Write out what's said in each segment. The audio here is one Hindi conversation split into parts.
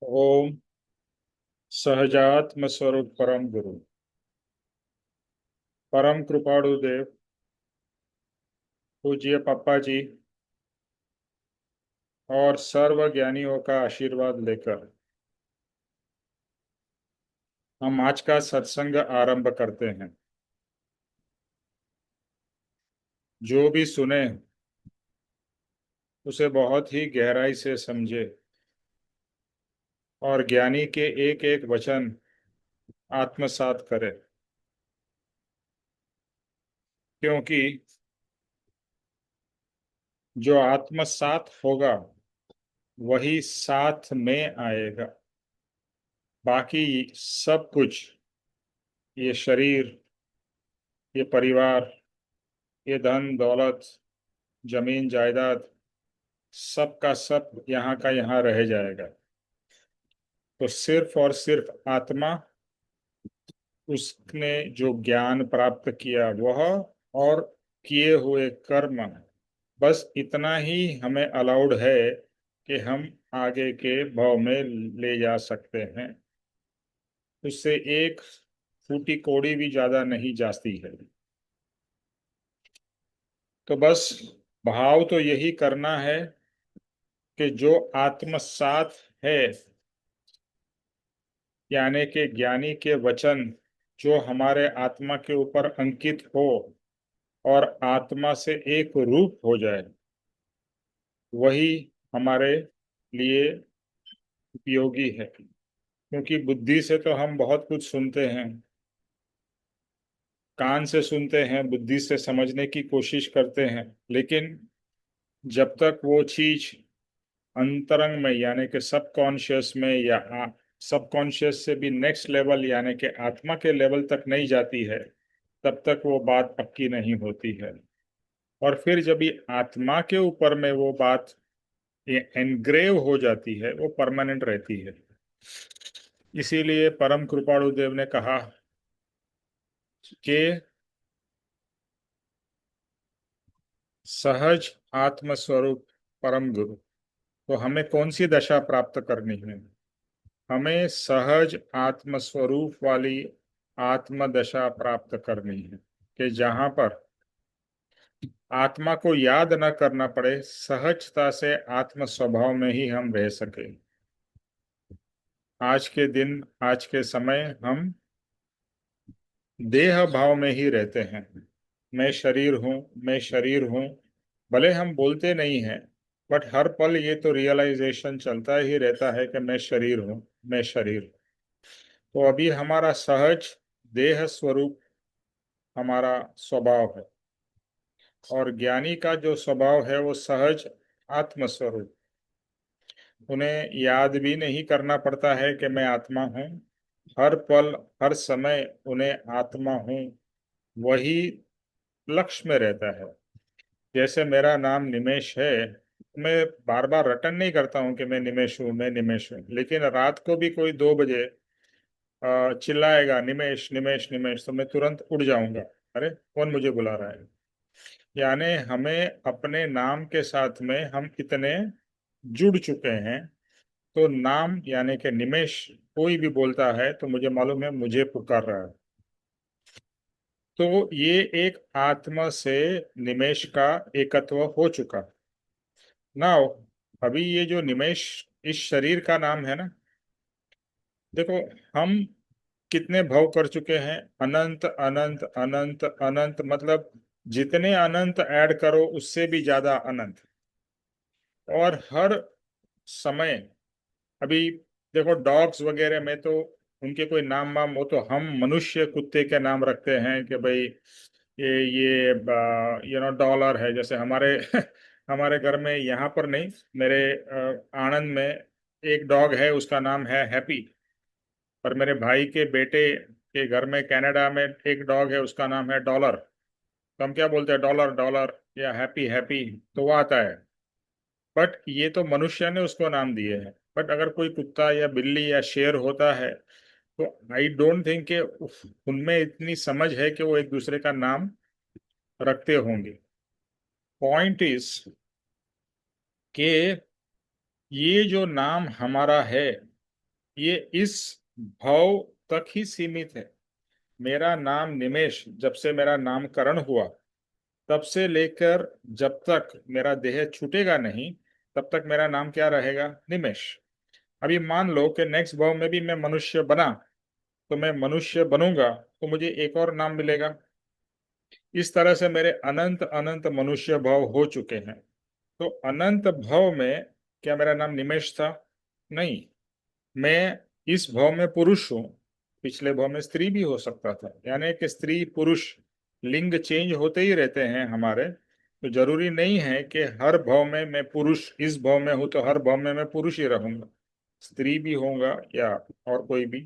ओम सहजात्म स्वरूप परम गुरु परम कृपाणु देव पूज्य पापा जी और सर्व ज्ञानियों का आशीर्वाद लेकर हम आज का सत्संग आरंभ करते हैं। जो भी सुने उसे बहुत ही गहराई से समझे और ज्ञानी के एक एक वचन आत्मसात करे, क्योंकि जो आत्मसात होगा वही साथ में आएगा। बाकी सब कुछ, ये शरीर, ये परिवार, ये धन दौलत, जमीन जायदाद, सब का सब यहाँ का यहाँ रह जाएगा। तो सिर्फ और सिर्फ आत्मा, उसने जो ज्ञान प्राप्त किया वह और किए हुए कर्म, बस इतना ही हमें अलाउड है कि हम आगे के भाव में ले जा सकते हैं। उससे एक फूटी कौड़ी भी ज्यादा नहीं जाती है। तो बस भाव तो यही करना है कि जो आत्मसात है, यानी कि ज्ञानी के वचन जो हमारे आत्मा के ऊपर अंकित हो और आत्मा से एक रूप हो जाए, वही हमारे लिए उपयोगी है। क्योंकि बुद्धि से तो हम बहुत कुछ सुनते हैं, कान से सुनते हैं, बुद्धि से समझने की कोशिश करते हैं, लेकिन जब तक वो चीज अंतरंग में यानी कि सबकॉन्शियस में या सबकॉन्शियस से भी नेक्स्ट लेवल यानी कि आत्मा के लेवल तक नहीं जाती है, तब तक वो बात पक्की नहीं होती है। और फिर जब ये आत्मा के ऊपर में वो बात ये एनग्रेव हो जाती है, वो परमानेंट रहती है। इसीलिए परम कृपाणु देव ने कहा कि सहज आत्म स्वरूप परम गुरु। तो हमें कौन सी दशा प्राप्त करनी है? हमें सहज आत्म स्वरूप वाली आत्म दशा प्राप्त करनी है, कि जहां पर आत्मा को याद न करना पड़े, सहजता से आत्म स्वभाव में ही हम रह सके। आज के दिन, आज के समय हम देह भाव में ही रहते हैं। मैं शरीर हूँ, मैं शरीर हूँ। भले हम बोलते नहीं हैं, बट हर पल ये तो रियलाइजेशन चलता ही रहता है कि मैं शरीर हूँ, मैं शरीर। तो अभी हमारा सहज देह स्वरूप हमारा स्वभाव है, और ज्ञानी का जो स्वभाव है वो सहज आत्म स्वरूप। उन्हें याद भी नहीं करना पड़ता है कि मैं आत्मा हूँ। हर पल, हर समय उन्हें आत्मा हूँ वही लक्ष्य में रहता है। जैसे मेरा नाम निमेश है, मैं बार बार रटन नहीं करता हूँ कि मैं निमेश हूँ, मैं निमेश हूँ। लेकिन रात को भी कोई 2 बजे चिल्लाएगा निमेश निमेश निमेश, तो मैं तुरंत उठ जाऊंगा। अरे कौन मुझे बुला रहा है? यानी हमें अपने नाम के साथ में हम इतने जुड़ चुके हैं। तो नाम यानी कि निमेश कोई भी बोलता है तो मुझे मालूम है मुझे पुकार रहा है। तो ये एक आत्मा से निमेश का एकत्व हो चुका। नाउ अभी ये जो निमेश इस शरीर का नाम है ना, देखो, हम कितने भव कर चुके हैं? अनंत अनंत अनंत अनंत, मतलब जितने अनंत ऐड करो उससे भी ज्यादा अनंत। और हर समय, अभी देखो डॉग्स वगैरह में तो उनके कोई नाम वाम, वो तो हम मनुष्य कुत्ते के नाम रखते हैं कि भाई ये डॉलर है। जैसे हमारे हमारे घर में, यहाँ पर नहीं, मेरे आनंद में एक डॉग है, उसका नाम है हैप्पी। और मेरे भाई के बेटे के घर में कनाडा में एक डॉग है, उसका नाम है डॉलर। तो हम क्या बोलते हैं? डॉलर डॉलर या हैप्पी हैप्पी, तो वो आता है। बट ये तो मनुष्य ने उसको नाम दिए हैं। बट अगर कोई कुत्ता या बिल्ली या शेर होता है, तो आई डोंट थिंक कि उनमें इतनी समझ है कि वो एक दूसरे का नाम रखते होंगे। पॉइंट इज कि ये जो नाम हमारा है, ये इस भाव तक ही सीमित है। मेरा नाम निमेश जब से मेरा नामकरण हुआ, तब से लेकर जब तक मेरा देह छूटेगा नहीं, तब तक मेरा नाम क्या रहेगा? निमेश। अभी मान लो कि नेक्स्ट भाव में भी मैं मनुष्य बना, तो मैं मनुष्य बनूंगा तो मुझे एक और नाम मिलेगा। इस तरह से मेरे अनंत अनंत मनुष्य भाव हो चुके हैं। तो अनंत भाव में क्या मेरा नाम निमेश था? नहीं। मैं इस भाव में पुरुष हूँ, पिछले भाव में स्त्री भी हो सकता था। यानी कि स्त्री पुरुष लिंग चेंज होते ही रहते हैं हमारे। तो जरूरी नहीं है कि हर भाव में मैं पुरुष, इस भाव में हूं तो हर भाव में मैं पुरुष ही रहूंगा, स्त्री भी होऊंगा या और कोई भी।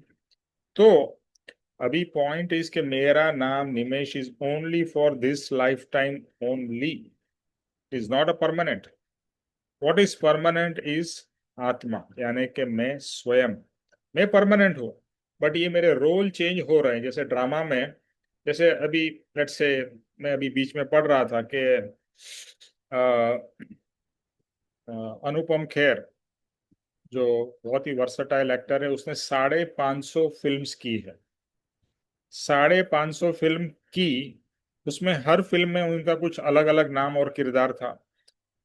तो अभी पॉइंट इज कि मेरा नाम Nimesh is only for this lifetime only, is not a permanent. What is permanent is आत्मा, यानी कि मैं स्वयं, मैं परमानेंट हूँ। बट ये मेरे रोल चेंज हो रहे हैं, जैसे ड्रामा में। जैसे अभी लेट्स से मैं अभी बीच में पढ़ रहा था कि अनुपम खेर, जो बहुत ही वर्सटाइल एक्टर है, उसने 550 फिल्म्स की है। 550 फिल्म की। उसमें हर फिल्म में उनका कुछ अलग अलग नाम और किरदार था।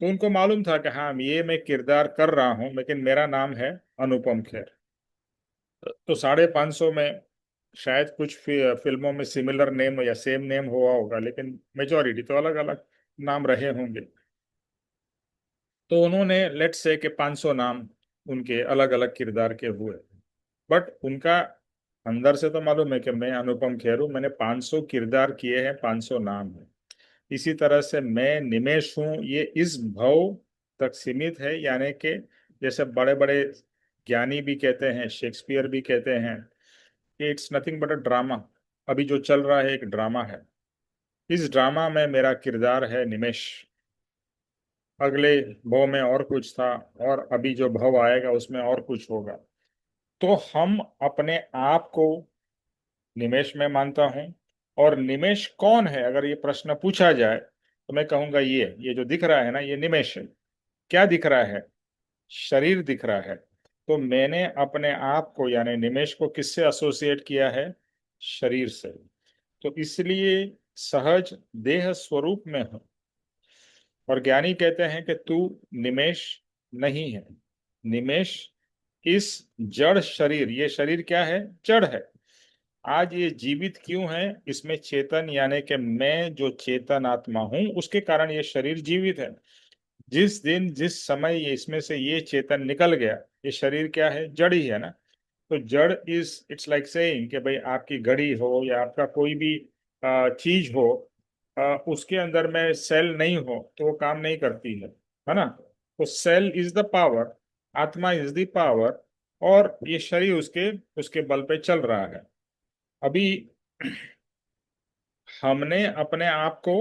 तो उनको मालूम था कि हाँ, ये मैं किरदार कर रहा हूँ, लेकिन मेरा नाम है अनुपम खेर। तो 550 में शायद कुछ फिल्मों में सिमिलर नेम या सेम नेम हुआ होगा, लेकिन मेजोरिटी तो अलग अलग नाम रहे होंगे। तो उन्होंने लेट्स से कि 500 नाम उनके अलग अलग किरदार के हुए। बट उनका अंदर से तो मालूम है कि मैं अनुपम खेर हूँ, मैंने 500 किरदार किए हैं, 500 नाम है। इसी तरह से मैं निमेश हूँ, ये इस भाव तक सीमित है। यानी कि जैसे बड़े बड़े ज्ञानी भी कहते हैं, शेक्सपियर भी कहते हैं कि it's nothing but a drama. अभी जो चल रहा है एक ड्रामा है, इस ड्रामा में मेरा किरदार है निमेश। अगले भाव में और कुछ था, और अभी जो भाव आएगा उसमें और कुछ होगा। तो हम अपने आप को निमेश में मानता हूं। और निमेश कौन है, अगर ये प्रश्न पूछा जाए तो मैं कहूंगा ये जो दिख रहा है ना, ये निमेश है। क्या दिख रहा है? शरीर दिख रहा है। तो मैंने अपने आप को यानी निमेश को किससे एसोसिएट किया है? शरीर से। तो इसलिए सहज देह स्वरूप में हूं। और ज्ञानी कहते हैं कि तू निमेश नहीं है। निमेश इस जड़ शरीर, ये शरीर क्या है? जड़ है। आज ये जीवित क्यों है? इसमें चेतन यानी कि मैं जो चेतन आत्मा हूं, उसके कारण ये शरीर जीवित है। जिस दिन जिस समय ये इसमें से ये चेतन निकल गया, ये शरीर क्या है? जड़ ही है ना। तो जड़ इज इट्स लाइक सेइंग कि भाई आपकी घड़ी हो या आपका कोई भी चीज हो, उसके अंदर में सेल नहीं हो तो वो काम नहीं करती है ना। तो सेल इज द पावर, आत्मा इज द पावर, और ये शरीर उसके उसके बल पे चल रहा है। अभी हमने अपने आप को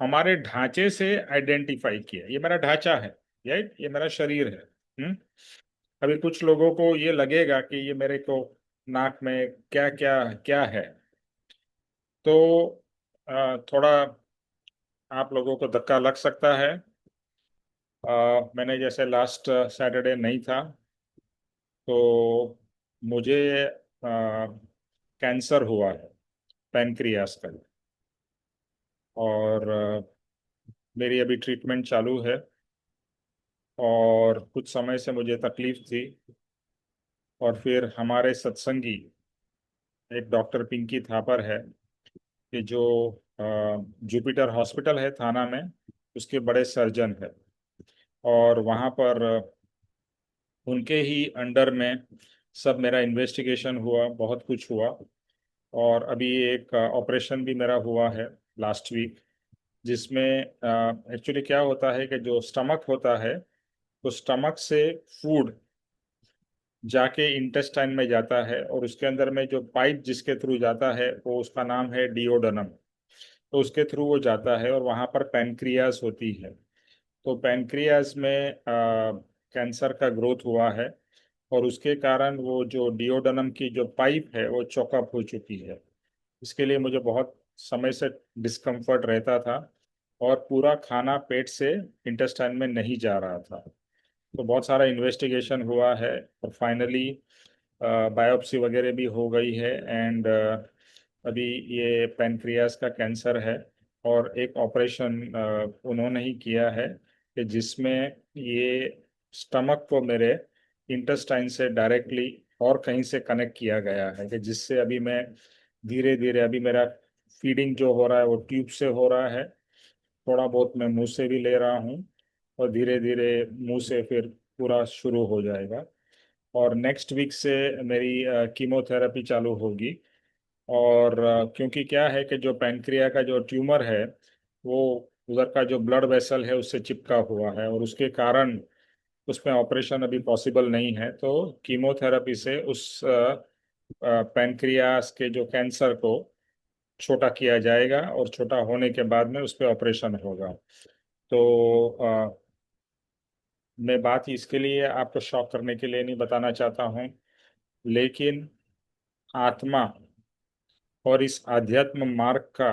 हमारे ढांचे से आइडेंटिफाई किया, ये मेरा ढांचा है, राइट, ये मेरा शरीर है। अभी कुछ लोगों को ये लगेगा कि ये मेरे को नाक में क्या क्या क्या है। तो थोड़ा आप लोगों को धक्का लग सकता है। मैंने जैसे लास्ट सैटरडे नहीं था, तो मुझे कैंसर हुआ है, पैनक्रियास का। और मेरी अभी ट्रीटमेंट चालू है। और कुछ समय से मुझे तकलीफ थी। और फिर हमारे सत्संगी एक डॉक्टर पिंकी थापर है, कि जो जुपिटर हॉस्पिटल है थाना में, उसके बड़े सर्जन है। और वहाँ पर उनके ही अंडर में सब मेरा इन्वेस्टिगेशन हुआ, बहुत कुछ हुआ। और अभी एक ऑपरेशन भी मेरा हुआ है लास्ट वीक, जिसमें एक्चुअली क्या होता है कि जो स्टमक होता है, तो स्टमक से फूड जाके इंटेस्टाइन में जाता है, और उसके अंदर में जो पाइप जिसके थ्रू जाता है वो उसका नाम है डिओडनम। तो उसके थ्रू वो जाता है और वहाँ पर पैनक्रियास होती है। तो पैनक्रियास में कैंसर का ग्रोथ हुआ है, और उसके कारण वो जो डिओडनम की जो पाइप है वो चौकअप हो चुकी है। इसके लिए मुझे बहुत समय से डिस्कम्फर्ट रहता था, और पूरा खाना पेट से इंटेस्टाइन में नहीं जा रहा था। तो बहुत सारा इन्वेस्टिगेशन हुआ है, और फाइनली बायोप्सी वगैरह भी हो गई है, एंड अभी ये पैनक्रियास का कैंसर है। और एक ऑपरेशन उन्होंने ही किया है कि जिसमें ये स्टमक को मेरे इंटेस्टाइन से डायरेक्टली और कहीं से कनेक्ट किया गया है, कि जिससे अभी मैं धीरे धीरे, अभी मेरा फीडिंग जो हो रहा है वो ट्यूब से हो रहा है, थोड़ा बहुत मैं मुंह से भी ले रहा हूँ, और धीरे धीरे मुंह से फिर पूरा शुरू हो जाएगा। और नेक्स्ट वीक से मेरी कीमोथेरेपी चालू होगी। और क्योंकि क्या है कि जो पैनक्रिया का जो ट्यूमर है वो उधर का जो ब्लड वेसल है उससे चिपका हुआ है, और उसके कारण उसमें ऑपरेशन अभी पॉसिबल नहीं है। तो कीमोथेरेपी से उस पैनक्रियास के जो कैंसर को छोटा किया जाएगा, और छोटा होने के बाद में उस पर ऑपरेशन होगा। तो मैं बात इसके लिए आपको शॉक करने के लिए नहीं बताना चाहता हूँ, लेकिन आत्मा और इस आध्यात्म मार्ग का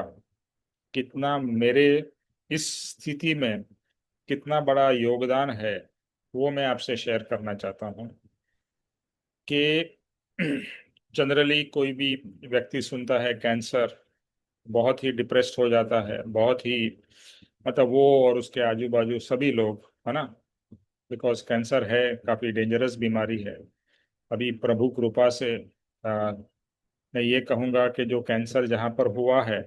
कितना मेरे इस स्थिति में कितना बड़ा योगदान है, वो मैं आपसे शेयर करना चाहता हूँ। कि जनरली कोई भी व्यक्ति सुनता है कैंसर, बहुत ही डिप्रेस्ड हो जाता है, बहुत ही, मतलब वो और उसके आजू बाजू सभी लोग, है ना, बिकॉज कैंसर है, काफ़ी डेंजरस बीमारी है। अभी प्रभु कृपा से मैं ये कहूँगा कि जो कैंसर जहाँ पर हुआ है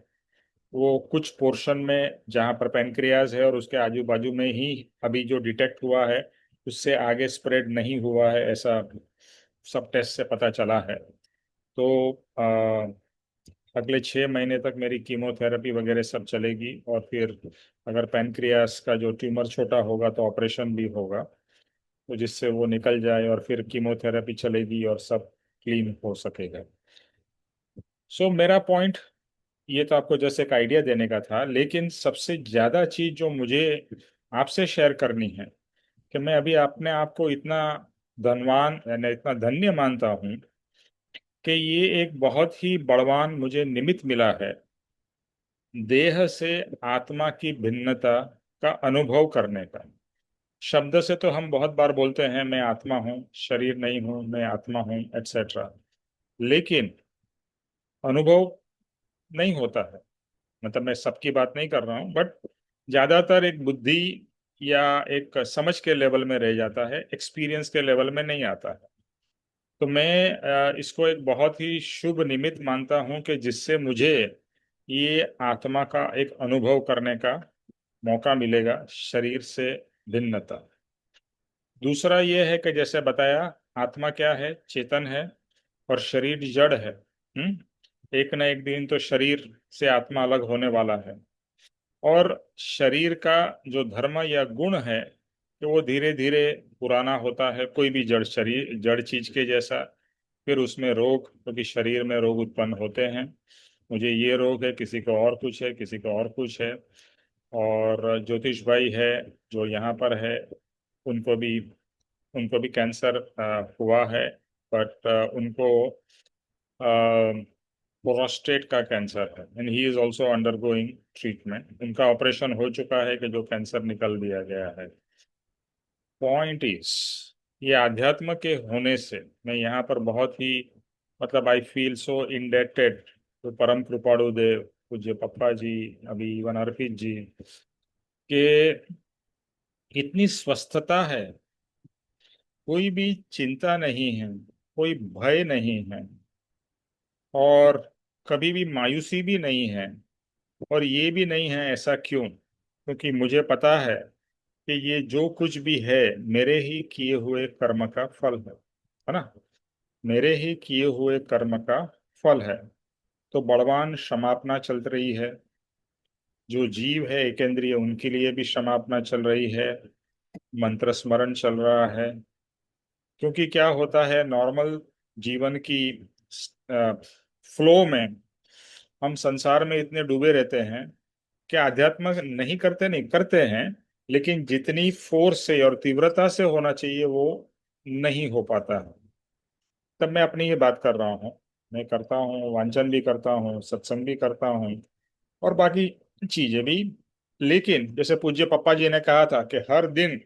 वो कुछ पोर्शन में, जहाँ पर पेनक्रियाज है और उसके आजू बाजू में ही अभी जो डिटेक्ट हुआ है, उससे आगे स्प्रेड नहीं हुआ है, ऐसा सब टेस्ट से पता चला है। तो अगले 6 महीने तक मेरी कीमोथेरेपी वगैरह सब चलेगी, और फिर अगर पेनक्रियास का जो ट्यूमर छोटा होगा तो ऑपरेशन भी होगा, तो जिससे वो निकल जाए, और फिर कीमोथेरेपी चलेगी और सब क्लीन हो सकेगा। सो मेरा पॉइंट ये तो आपको जैसे एक आइडिया देने का था, लेकिन सबसे ज्यादा चीज जो मुझे आपसे शेयर करनी है, कि मैं अभी अपने आप को इतना धनवान यानी इतना धन्य मानता हूँ कि ये एक बहुत ही बड़वान मुझे निमित्त मिला है, देह से आत्मा की भिन्नता का अनुभव करने का। शब्द से तो हम बहुत बार बोलते हैं मैं आत्मा हूँ, शरीर नहीं हूँ, मैं आत्मा हूँ, एटसेट्रा, लेकिन अनुभव नहीं होता है। मतलब मैं सबकी बात नहीं कर रहा हूँ, बट ज्यादातर एक बुद्धि या एक समझ के लेवल में रह जाता है, एक्सपीरियंस के लेवल में नहीं आता है। तो मैं इसको एक बहुत ही शुभ निमित्त मानता हूँ कि जिससे मुझे ये आत्मा का एक अनुभव करने का मौका मिलेगा, शरीर से भिन्नता। दूसरा ये है कि जैसे बताया, आत्मा क्या है, चेतन है, और शरीर जड़ है। एक न एक दिन तो शरीर से आत्मा अलग होने वाला है। और शरीर का जो धर्म या गुण है कि वो धीरे धीरे पुराना होता है, कोई भी जड़ शरीर, जड़ चीज के जैसा। फिर उसमें रोग, क्योंकि शरीर में रोग उत्पन्न होते हैं, मुझे ये रोग है, किसी को और कुछ है, किसी को और कुछ है। और ज्योतिष भाई है जो यहाँ पर है, उनको भी उनको भी कैंसर हुआ है, बट उनको प्रोस्टेट का कैंसर है, and he is also undergoing treatment. उनका ऑपरेशन हो चुका है कि जो कैंसर निकल दिया गया है। पॉइंट इज, ये अध्यात्म के होने से मैं यहाँ पर बहुत ही, मतलब I feel so indebted to परम कृपाणु देव, पूज्य पप्पा जी, अभी इवन अर्पित जी, के इतनी स्वस्थता है, कोई भी चिंता नहीं है, कोई भय नहीं है, और कभी भी मायूसी भी नहीं है। और ये भी नहीं है, ऐसा क्यों? क्योंकि मुझे पता है कि ये जो कुछ भी है मेरे ही किए हुए कर्म का फल है ना, मेरे ही किए हुए कर्म का फल है। तो बड़वान क्षमापना चल रही है, जो जीव है एकेंद्रिय, उनके लिए भी क्षमापना चल रही है, मंत्र स्मरण चल रहा है। क्योंकि क्या होता है, नॉर्मल जीवन की फ्लो में हम संसार में इतने डूबे रहते हैं कि अध्यात्म नहीं करते, नहीं करते हैं, लेकिन जितनी फोर्स से और तीव्रता से होना चाहिए वो नहीं हो पाता है। तब मैं अपनी ये बात कर रहा हूँ, मैं करता हूँ, वांचन भी करता हूँ, सत्संग भी करता हूँ, और बाकी चीजें भी। लेकिन जैसे पूज्य पप्पा जी ने कहा था कि हर दिन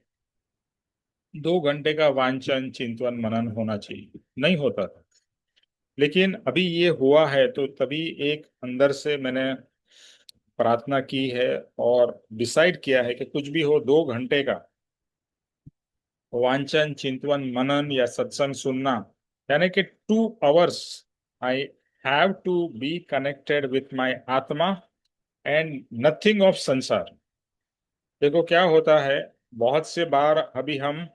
2 घंटे का वांचन चिंतन मनन होना चाहिए, नहीं होता था। लेकिन अभी ये हुआ है तो तभी एक अंदर से मैंने प्रार्थना की है और डिसाइड किया है कि कुछ भी हो 2 घंटे का वांचन चिंतवन मनन या सत्संग सुनना, यानी कि 2 hours I have to be connected with my आत्मा एंड नथिंग ऑफ संसार। देखो क्या होता है, बहुत से बार अभी हम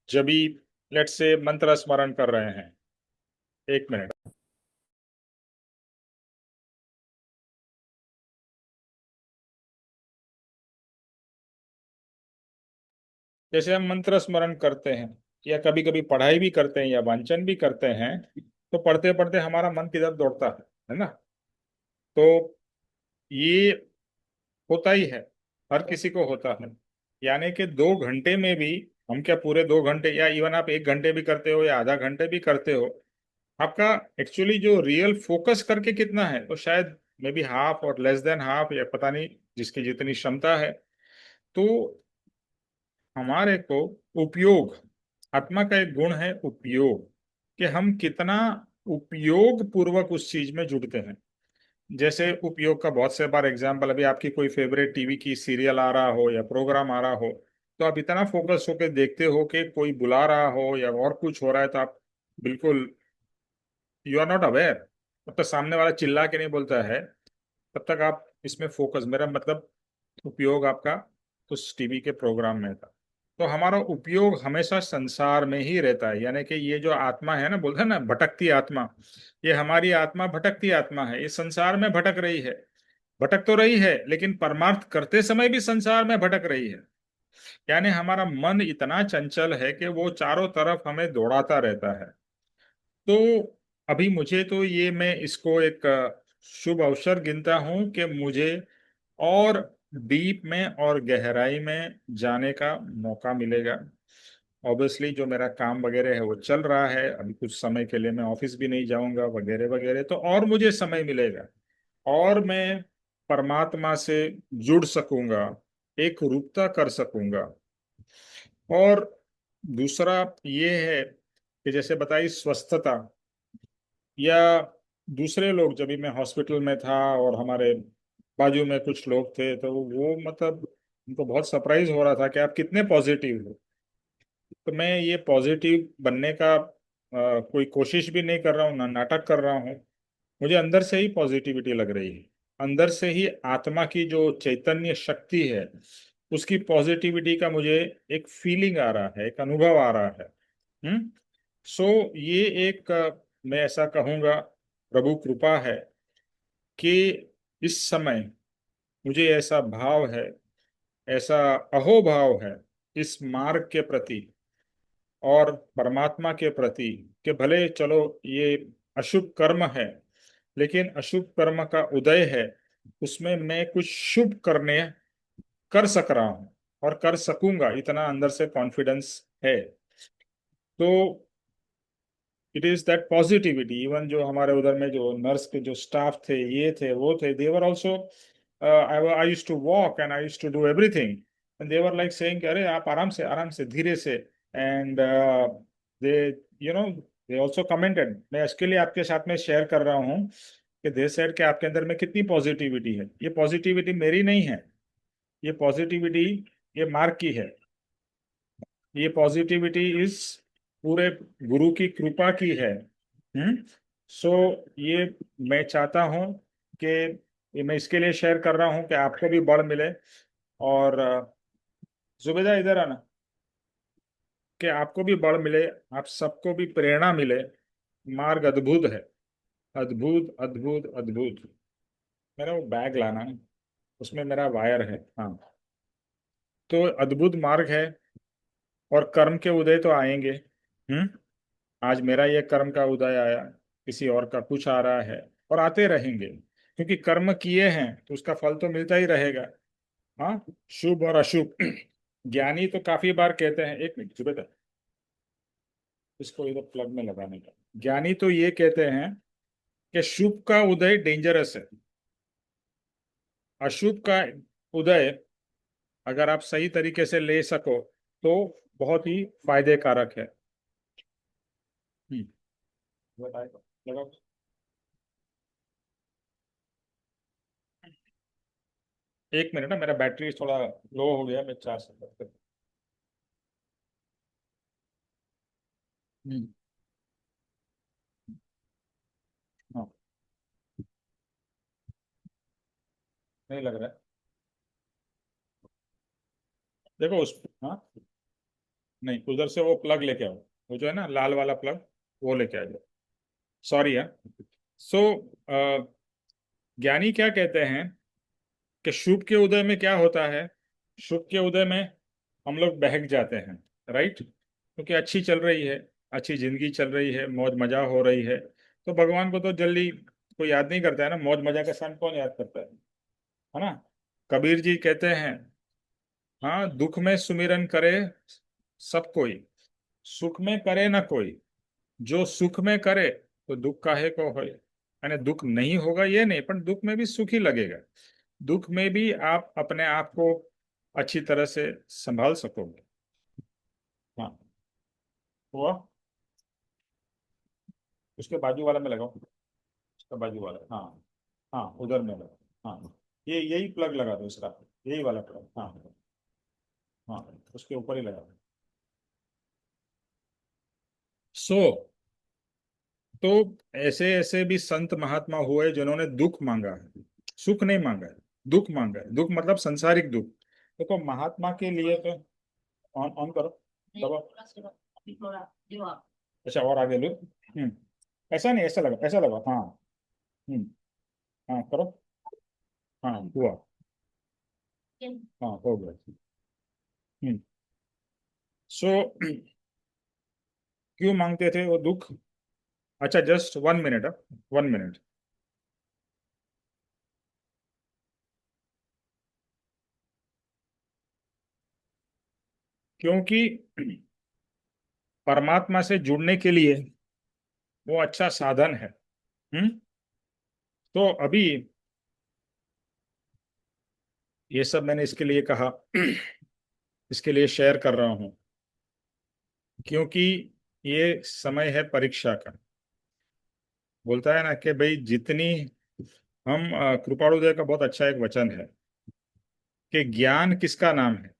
जब भी लेट से मंत्र स्मरण कर रहे हैं, 1 मिनट, जैसे हम मंत्र स्मरण करते हैं या कभी कभी पढ़ाई भी करते हैं या वांचन भी करते हैं, तो पढ़ते पढ़ते हमारा मन किधर दौड़ता है ना। तो ये होता ही है, हर किसी को होता है। यानी कि 2 घंटे में भी हम क्या पूरे 2 घंटे या इवन आप 1 घंटे भी करते हो या आधा घंटे भी करते हो, आपका एक्चुअली जो रियल फोकस करके कितना है, तो शायद मे बी हाफ और लेस देन हाफ या पता नहीं, जिसकी जितनी क्षमता है। तो हमारे को उपयोग, आत्मा का एक गुण है उपयोग, कि हम कितना उपयोग पूर्वक उस चीज में जुड़ते हैं। जैसे उपयोग का बहुत से बार एग्जाम्पल, अभी आपकी कोई फेवरेट टीवी की सीरियल आ रहा हो या प्रोग्राम आ रहा हो, तो आप इतना फोकस होकर देखते हो कि कोई बुला रहा हो या और कुछ हो रहा है तो आप बिल्कुल यू आर नॉट अवेयर। तब तक सामने वाला चिल्ला के नहीं बोलता है, तब तक आप इसमें फोकस, मेरा मतलब उपयोग आपका उस टीवी के प्रोग्राम में था। तो हमारा उपयोग हमेशा संसार में ही रहता है, यानी कि ये जो आत्मा है ना, बोलते हैं ना भटकती आत्मा, ये हमारी आत्मा भटकती आत्मा है, ये संसार में भटक रही है। भटक तो रही है लेकिन परमार्थ करते समय भी संसार में भटक रही है। यानी हमारा मन इतना चंचल है कि वो चारों तरफ हमें दौड़ाता रहता है। तो अभी मुझे तो ये, मैं इसको एक शुभ अवसर गिनता हूं कि मुझे और डीप में और गहराई में जाने का मौका मिलेगा। ऑब्वियसली जो मेरा काम वगैरह है वो चल रहा है, अभी कुछ समय के लिए मैं ऑफिस भी नहीं जाऊंगा वगैरह वगैरह, तो और मुझे समय मिलेगा और मैं परमात्मा से जुड़ सकूंगा, एक रूपता कर सकूंगा। और दूसरा ये है कि जैसे बताई स्वस्थता, या दूसरे लोग, जब भी मैं हॉस्पिटल में था और हमारे बाजू में कुछ लोग थे, तो वो मतलब उनको बहुत सरप्राइज हो रहा था कि आप कितने पॉजिटिव हो। तो मैं ये पॉजिटिव बनने का कोई कोशिश भी नहीं कर रहा हूँ, ना नाटक कर रहा हूँ। मुझे अंदर से ही पॉजिटिविटी लग रही है, अंदर से ही आत्मा की जो चैतन्य शक्ति है उसकी पॉजिटिविटी का मुझे एक फीलिंग आ रहा है, एक अनुभव आ रहा है। हम्म। सो ये एक मैं ऐसा कहूँगा प्रभु कृपा है कि इस समय मुझे ऐसा भाव है, ऐसा अहोभाव है इस मार्ग के प्रति और परमात्मा के प्रति, कि भले चलो ये अशुभ कर्म है, लेकिन अशुभ कर्म का उदय है, उसमें मैं कुछ शुभ करने कर सक रहा हूं और कर सकूंगा, इतना अंदर से कॉन्फिडेंस है। तो it is that positivity. Even जो हमारे उधर में जो नर्स के जो स्टाफ थे, ये थे वो थे, they were also, I use to walk and I use to do everything and they were like saying अरे आप आराम से धीरे से। And they you know they also commented, मैं इसके लिए आपके साथ में शेयर कर रहा हूँ कि दे सेड कि आपके अंदर में कितनी पॉजिटिविटी है। ये पॉजिटिविटी मेरी नहीं है, ये पॉजिटिविटी ये मार्क की है, ये पॉजिटिविटी इस पूरे गुरु की कृपा की है। सो ये मैं चाहता हूँ कि ये मैं इसके लिए शेयर कर रहा हूँ कि आपको भी बल मिले। और जुबेदा इधर आना, कि आपको भी बल मिले, आप सबको भी प्रेरणा मिले। मार्ग अद्भुत है, अद्भुत अद्भुत अद्भुत। मेरा वो बैग लाना है, उसमें मेरा वायर है, हाँ। तो अद्भुत मार्ग है और कर्म के उदय तो आएंगे। हम्म। आज मेरा ये कर्म का उदय आया, किसी और का कुछ आ रहा है, और आते रहेंगे, क्योंकि कर्म किए हैं तो उसका फल तो मिलता ही रहेगा। हाँ, शुभ और अशुभ। ज्ञानी तो काफी बार कहते हैं, 1 मिनट सुबह, इसको इधर प्लग में लगाने का। ज्ञानी तो ये कहते हैं कि शुभ का उदय डेंजरस है, अशुभ का उदय अगर आप सही तरीके से ले सको तो बहुत ही फायदे कारक है। बताइए, लगाओ। एक मिनट ना, मेरा बैटरी थोड़ा लो हो गया, मैं चार्ज कर। हम्म, हाँ, नहीं लग रहा है। देखो उस, हाँ, नहीं, उधर से वो प्लग लेके आओ, वो जो है ना लाल वाला प्लग, वो लेके आ जाओ। सॉरी यार। सो ज्ञानी क्या कहते हैं कि शुभ के उदय में क्या होता है, शुभ के उदय में हम लोग बहक जाते हैं, राइट, क्योंकि अच्छी चल रही है, अच्छी जिंदगी चल रही है, मौज मजा हो रही है, तो भगवान को तो जल्दी कोई याद नहीं करता है ना, मौज मजा के साथ कौन याद करता है ना। कबीर जी कहते हैं, हाँ, दुख में सुमिरन करे सब कोई, सुख में करे ना कोई, जो सुख में करे तो दुख काहे को होए। यानी दुख नहीं होगा ये नहीं, पर दुख में भी सुख ही लगेगा, दुख में भी आप अपने आप को अच्छी तरह से संभाल सकोगे। हाँ, हुआ। उसके बाजू वाला में लगाओ, उसका बाजू वाला, हाँ, हाँ, उधर में लगाओ, हाँ, ये यही प्लग लगा दो इसका, यही वाला प्लग, हाँ, हाँ, उसके ऊपर ही लगा दो। सो तो ऐसे ऐसे भी संत महात्मा हुए जिन्होंने दुख मांगा है, सुख नहीं मांगा है, दुख मांगा है, दुख मतलब संसारिक दुख। देखो महात्मा के लिए तो, ऑन ऑन करो, दबाओ। अच्छा, और आगे लो। ऐसा नहीं, ऐसा लगा, ऐसा लगा, हाँ। हम्म, हाँ करो, हाँ हुआ, हाँ हो गया। हम्म, सो क्यों मांगते थे वो दुख। अच्छा, जस्ट 1 मिनट, 1 मिनट। क्योंकि परमात्मा से जुड़ने के लिए वो अच्छा साधन है। हम्म, तो अभी ये सब मैंने इसके लिए कहा, इसके लिए शेयर कर रहा हूं, क्योंकि ये समय है परीक्षा का। बोलता है ना कि भाई जितनी हम कृपाणुदेव का बहुत अच्छा एक वचन है कि ज्ञान किसका नाम है,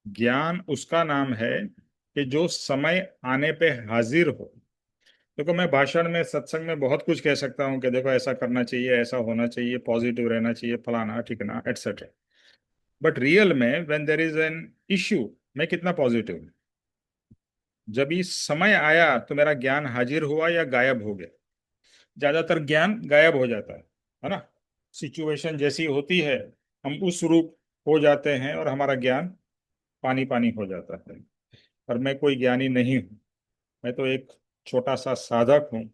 ज्ञान उसका नाम है कि जो समय आने पे हाजिर हो। देखो मैं भाषण में सत्संग में बहुत कुछ कह सकता हूँ कि देखो ऐसा करना चाहिए, ऐसा होना चाहिए, पॉजिटिव रहना चाहिए, फलाना ठिकना एटसेट्रा, बट रियल में when there is an issue, मैं कितना पॉजिटिव हूँ। जब ये समय आया तो मेरा ज्ञान हाजिर हुआ या गायब हो गया। ज्यादातर ज्ञान गायब हो जाता है ना, सिचुएशन जैसी होती है हम उस रूप हो जाते हैं और हमारा ज्ञान पानी पानी हो जाता है। पर मैं कोई ज्ञानी नहीं हूँ, मैं तो एक छोटा सा साधक हूँ,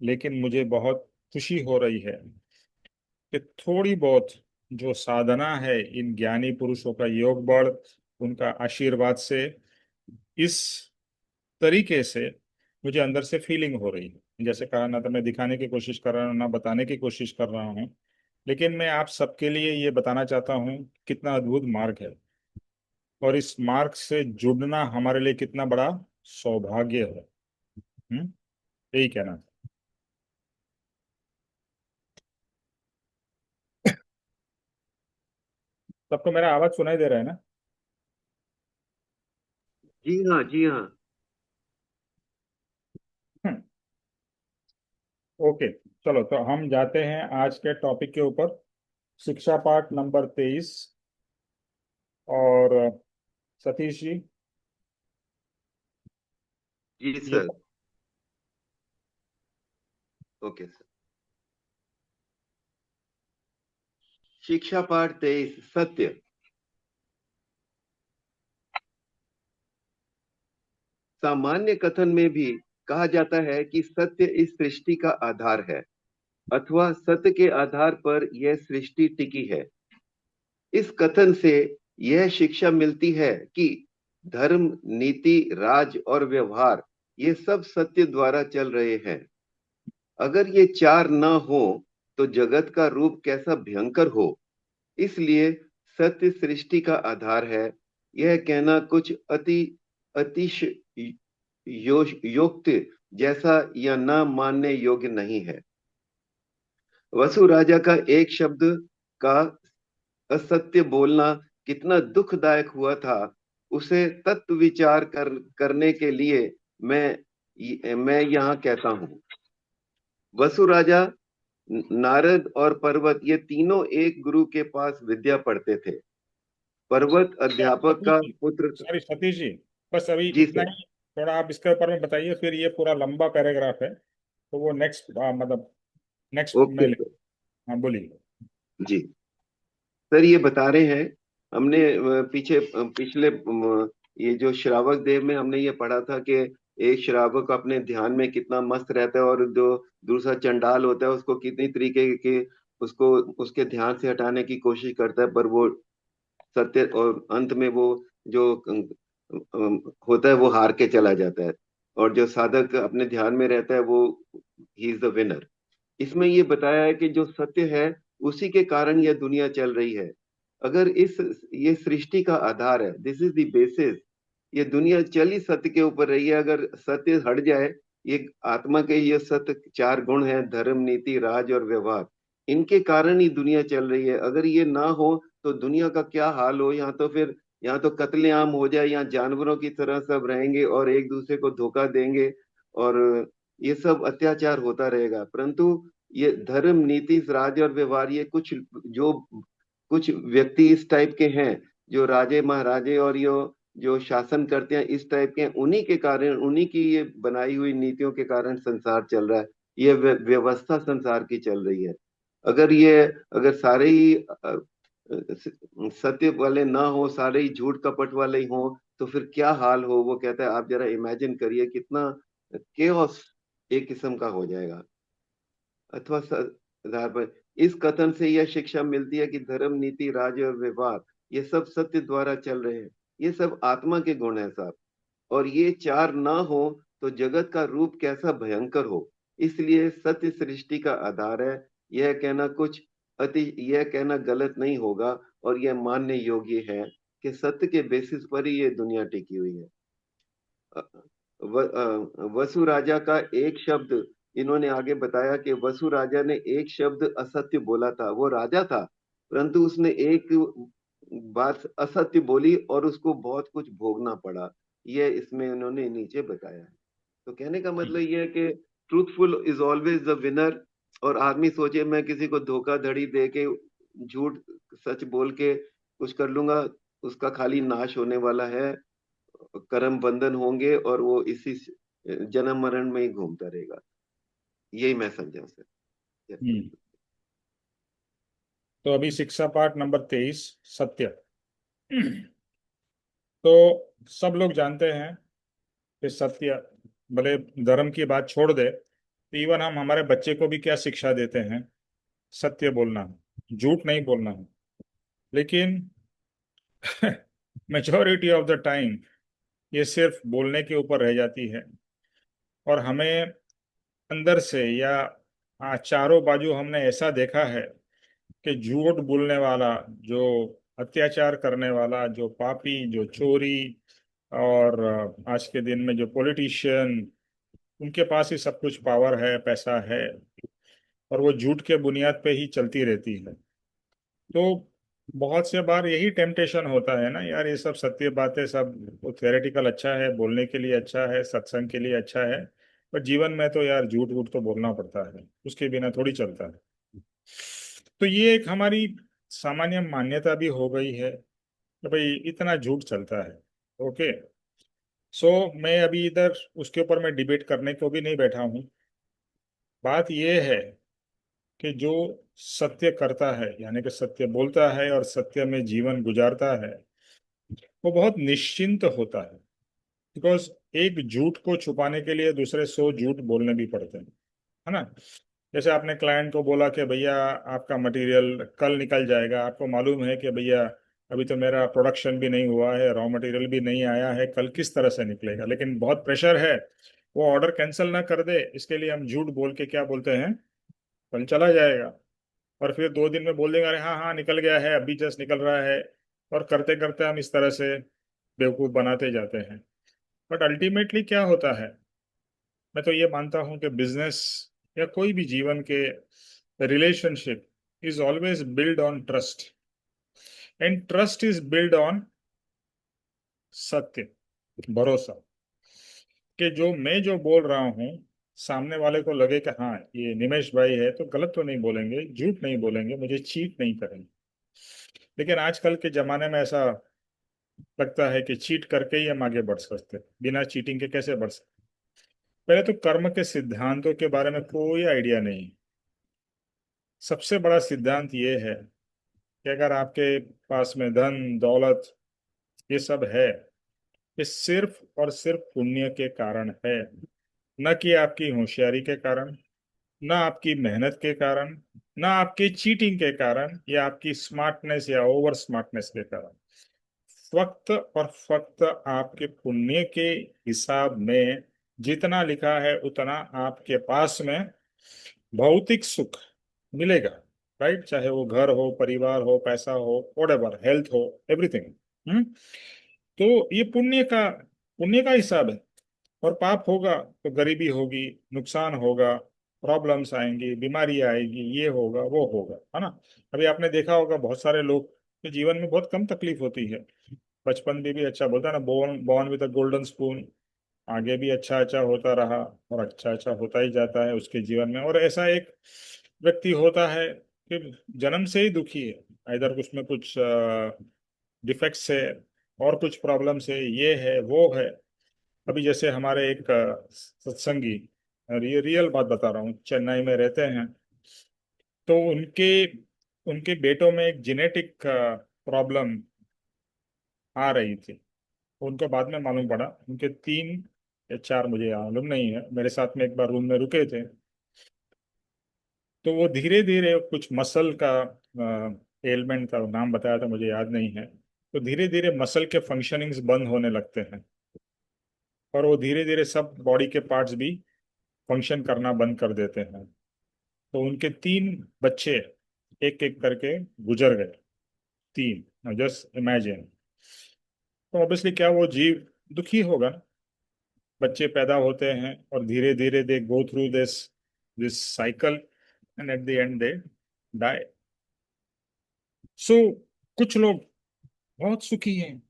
लेकिन मुझे बहुत खुशी हो रही है कि थोड़ी बहुत जो साधना है इन ज्ञानी पुरुषों का योग बल, उनका आशीर्वाद से, इस तरीके से मुझे अंदर से फीलिंग हो रही है। जैसे कहा ना, तो मैं दिखाने की कोशिश कर रहा हूँ ना बताने की कोशिश कर रहा हूँ, लेकिन मैं आप सबके लिए ये बताना चाहता हूँ कितना अद्भुत मार्ग है, और इस मार्ग से जुड़ना हमारे लिए कितना बड़ा सौभाग्य है। यही कहना था। सबको मेरा आवाज सुनाई दे रहा है ना। जी हाँ, जी हाँ। हम्म, ओके, चलो तो हम जाते हैं आज के टॉपिक के ऊपर, शिक्षा पाठ नंबर 23। और सतीश जी, जी ये, सर। Okay sir. शिक्षा पाठ 23, सत्य। सामान्य कथन में भी कहा जाता है कि सत्य इस सृष्टि का आधार है, अथवा सत्य के आधार पर यह सृष्टि टिकी है। इस कथन से यह शिक्षा मिलती है कि धर्म, नीति, राज और व्यवहार ये सब सत्य द्वारा चल रहे हैं। अगर ये चार न हो तो जगत का रूप कैसा भयंकर हो। इसलिए सत्य सृष्टि का आधार है। यह कहना कुछ अतिश योक्त जैसा या न मानने योग्य नहीं है। वसु राजा का एक शब्द का असत्य बोलना कितना दुखदायक हुआ था, उसे तत्व विचार करने के लिए मैं यहाँ कहता हूँ। वसु राजा, नारद और पर्वत, ये तीनों एक गुरु के पास विद्या पढ़ते थे। पर्वत अध्यापक सतीश का जी, पुत्र था। सॉरी सतीश जी, बस अभी जी इतना सर। ही। थोड़ा आप इसके ऊपर में बताइए, फिर ये पूरा लंबा पैराग्राफ है, तो वो नेक्स्ट मतलब नेक्स्ट में ओके ले। सर। हाँ बोलिए। जी सर, ये बता रहे हैं, हमने पिछले ये जो श्रावक देव में हमने ये पढ़ा था कि एक श्रावक अपने ध्यान में कितना मस्त रहता है, और जो दूसरा चंडाल होता है उसको कितनी तरीके के उसको उसके ध्यान से हटाने की कोशिश करता है, पर वो सत्य, और अंत में वो जो होता है वो हार के चला जाता है, और जो साधक अपने ध्यान में रहता है वो ही इज द विनर। इसमें ये बताया है कि जो सत्य है उसी के कारण यह दुनिया चल रही है। अगर इस ये सृष्टि का आधार है, दिस इज द बेसिस। ये दुनिया चल ही सत्य के ऊपर रही है। अगर सत्य हट जाए, ये आत्मा के ये सत्य चार गुण हैं, धर्म, नीति, राज और व्यवहार, इनके कारण ही दुनिया चल रही है। अगर ये ना हो तो दुनिया का क्या हाल हो। यहाँ तो कत्लेआम हो जाए, यहाँ जानवरों की तरह सब रहेंगे और एक दूसरे को धोखा देंगे, और ये सब अत्याचार होता रहेगा। परंतु ये धर्म, नीति, राज और व्यवहार, ये कुछ व्यक्ति इस टाइप के हैं, जो राजे महाराजे और ये जो शासन करते हैं इस टाइप के हैं, उन्हीं के कारण, उन्हीं की ये बनाई हुई नीतियों के कारण संसार चल रहा है। ये व्यवस्था संसार की चल रही है। अगर सारे ही सत्य वाले ना हो, सारे ही झूठ कपट वाले ही हो, तो फिर क्या हाल हो। वो कहता है, आप जरा इमेजिन करिए कितना केओस एक किस्म का हो जाएगा। अथवा आधार पर इस कथन से यह शिक्षा मिलती है कि धर्म, नीति, राज और व्यवहार, ये सब सत्य द्वारा चल रहे हैं। ये सब आत्मा के गुण है साहब, और ये चार ना हो तो जगत का रूप कैसा भयंकर हो। इसलिए सत्य सृष्टि का आधार है। यह कहना गलत नहीं होगा, और यह मानने योग्य है कि सत्य के बेसिस पर ही ये दुनिया टिकी हुई है। वसु राजा का एक शब्द, इन्होंने आगे बताया कि वसु राजा ने एक शब्द असत्य बोला था। वो राजा था, परंतु उसने एक बात असत्य बोली और उसको बहुत कुछ भोगना पड़ा। ये इसमें इन्होंने नीचे बताया है। तो कहने का मतलब ये है कि truthful is always the winner. और आदमी सोचे मैं किसी को धोखाधड़ी दे के, झूठ सच बोल के कुछ कर लूंगा, उसका खाली नाश होने वाला है, कर्म बंधन होंगे, और वो इसी जन्म मरण में ही घूमता रहेगा। यही मैं समझा सर। हम्म। तो अभी शिक्षा पाठ नंबर 23, सत्य। तो सब लोग जानते हैं कि सत्य, भले धर्म की बात छोड़ दे, तो इवन हम हमारे बच्चे को भी क्या शिक्षा देते हैं? सत्य बोलना है, झूठ नहीं बोलना है। लेकिन मेजोरिटी ऑफ द टाइम ये सिर्फ बोलने के ऊपर रह जाती है, और हमें अंदर से या चारों बाजू हमने ऐसा देखा है कि झूठ बोलने वाला, जो अत्याचार करने वाला, जो पापी, जो चोरी, और आज के दिन में जो पॉलिटिशियन, उनके पास ही सब कुछ पावर है, पैसा है, और वो झूठ के बुनियाद पे ही चलती रहती है। तो बहुत से बार यही टेम्पटेशन होता है ना यार, ये सब सत्य बातें सब थ्योरेटिकल अच्छा है, बोलने के लिए अच्छा है, सत्संग के लिए अच्छा है, पर जीवन में तो यार झूठ वूठ तो बोलना पड़ता है, उसके बिना थोड़ी चलता है। तो ये एक हमारी सामान्य मान्यता भी हो गई है कि भाई इतना झूठ चलता है। ओके। सो मैं अभी इधर उसके ऊपर मैं डिबेट करने को भी नहीं बैठा हूँ। बात ये है कि जो सत्य करता है, यानी कि सत्य बोलता है और सत्य में जीवन गुजारता है, वो बहुत निश्चिंत होता है। बिकॉज एक झूठ को छुपाने के लिए दूसरे 100 झूठ बोलने भी पड़ते हैं, है ना? जैसे आपने क्लाइंट को बोला कि भैया आपका मटेरियल कल निकल जाएगा, आपको मालूम है कि भैया अभी तो मेरा प्रोडक्शन भी नहीं हुआ है, रॉ मटेरियल भी नहीं आया है, कल किस तरह से निकलेगा, लेकिन बहुत प्रेशर है, वो ऑर्डर कैंसिल ना कर दे, इसके लिए हम झूठ बोल के क्या बोलते हैं, कल चला जाएगा। और फिर 2 दिन में बोल देंगे अरे हाँ हाँ निकल गया है, अभी जस्ट निकल रहा है। और करते करते हम इस तरह से बेवकूफ़ बनाते जाते हैं। बट अल्टीमेटली क्या होता है, मैं तो ये मानता हूँ कि बिजनेस या कोई भी जीवन के relationship is always build on trust. And trust is build on सत्य, भरोसा, कि जो मैं जो बोल रहा हूँ सामने वाले को लगे कि हाँ ये निमेश भाई है तो गलत तो नहीं बोलेंगे, झूठ नहीं बोलेंगे, मुझे चीट नहीं करेंगे। लेकिन आजकल के जमाने में ऐसा लगता है कि चीट करके ही हम आगे बढ़ सकते हैं, बिना चीटिंग के कैसे बढ़ सकते। पहले तो कर्म के सिद्धांतों के बारे में कोई आइडिया नहीं। सबसे बड़ा सिद्धांत ये है कि अगर आपके पास में धन दौलत ये सब है, ये सिर्फ और सिर्फ पुण्य के कारण है, न कि आपकी होशियारी के कारण, ना आपकी मेहनत के कारण, ना आपकी चीटिंग के कारण, या आपकी स्मार्टनेस या ओवर स्मार्टनेस के कारण। फक्त और फक्त आपके पुण्य के हिसाब में जितना लिखा है उतना आपके पास में भौतिक सुख मिलेगा। राइट, चाहे वो घर हो, परिवार हो, पैसा हो, व्हाटएवर, हेल्थ हो, एवरीथिंग। तो ये पुण्य का हिसाब है। और पाप होगा तो गरीबी होगी, नुकसान होगा, प्रॉब्लम्स आएंगी, बीमारी आएगी, ये होगा वो होगा, है ना। अभी आपने देखा होगा बहुत सारे लोग के जीवन में बहुत कम तकलीफ होती है। बचपन में भी अच्छा बोलता है ना, born born with a golden spoon. आगे भी अच्छा अच्छा होता रहा और अच्छा अच्छा होता ही जाता है उसके जीवन में। और ऐसा एक व्यक्ति होता है कि जन्म से ही दुखी है, इधर उसमें कुछ डिफेक्ट्स है और कुछ प्रॉब्लम्स है, ये है वो है। अभी जैसे हमारे एक सत्संगी, और ये रियल बात बता रहा हूँ, चेन्नई में रहते हैं। तो उनके उनके बेटों में एक जेनेटिक प्रॉब्लम आ रही थी। उनको बाद में मालूम पड़ा, उनके 3 या 4, मुझे मालूम नहीं है, मेरे साथ में एक बार रूम में रुके थे। तो वो धीरे धीरे कुछ मसल का एलिमेंट था, नाम बताया था मुझे याद नहीं है। तो धीरे धीरे मसल के फंक्शनिंग्स बंद होने लगते हैं, और वो धीरे धीरे सब बॉडी के पार्ट्स भी फंक्शन करना बंद कर देते हैं। तो उनके 3 बच्चे एक एक करके गुजर गए, 3। Just imagine. तो ऑब्वियसली क्या वो जीव दुखी होगा ना। बच्चे पैदा होते हैं और धीरे धीरे they go through this this cycle, and at the end they die. So कुछ लोग बहुत सुखी हैं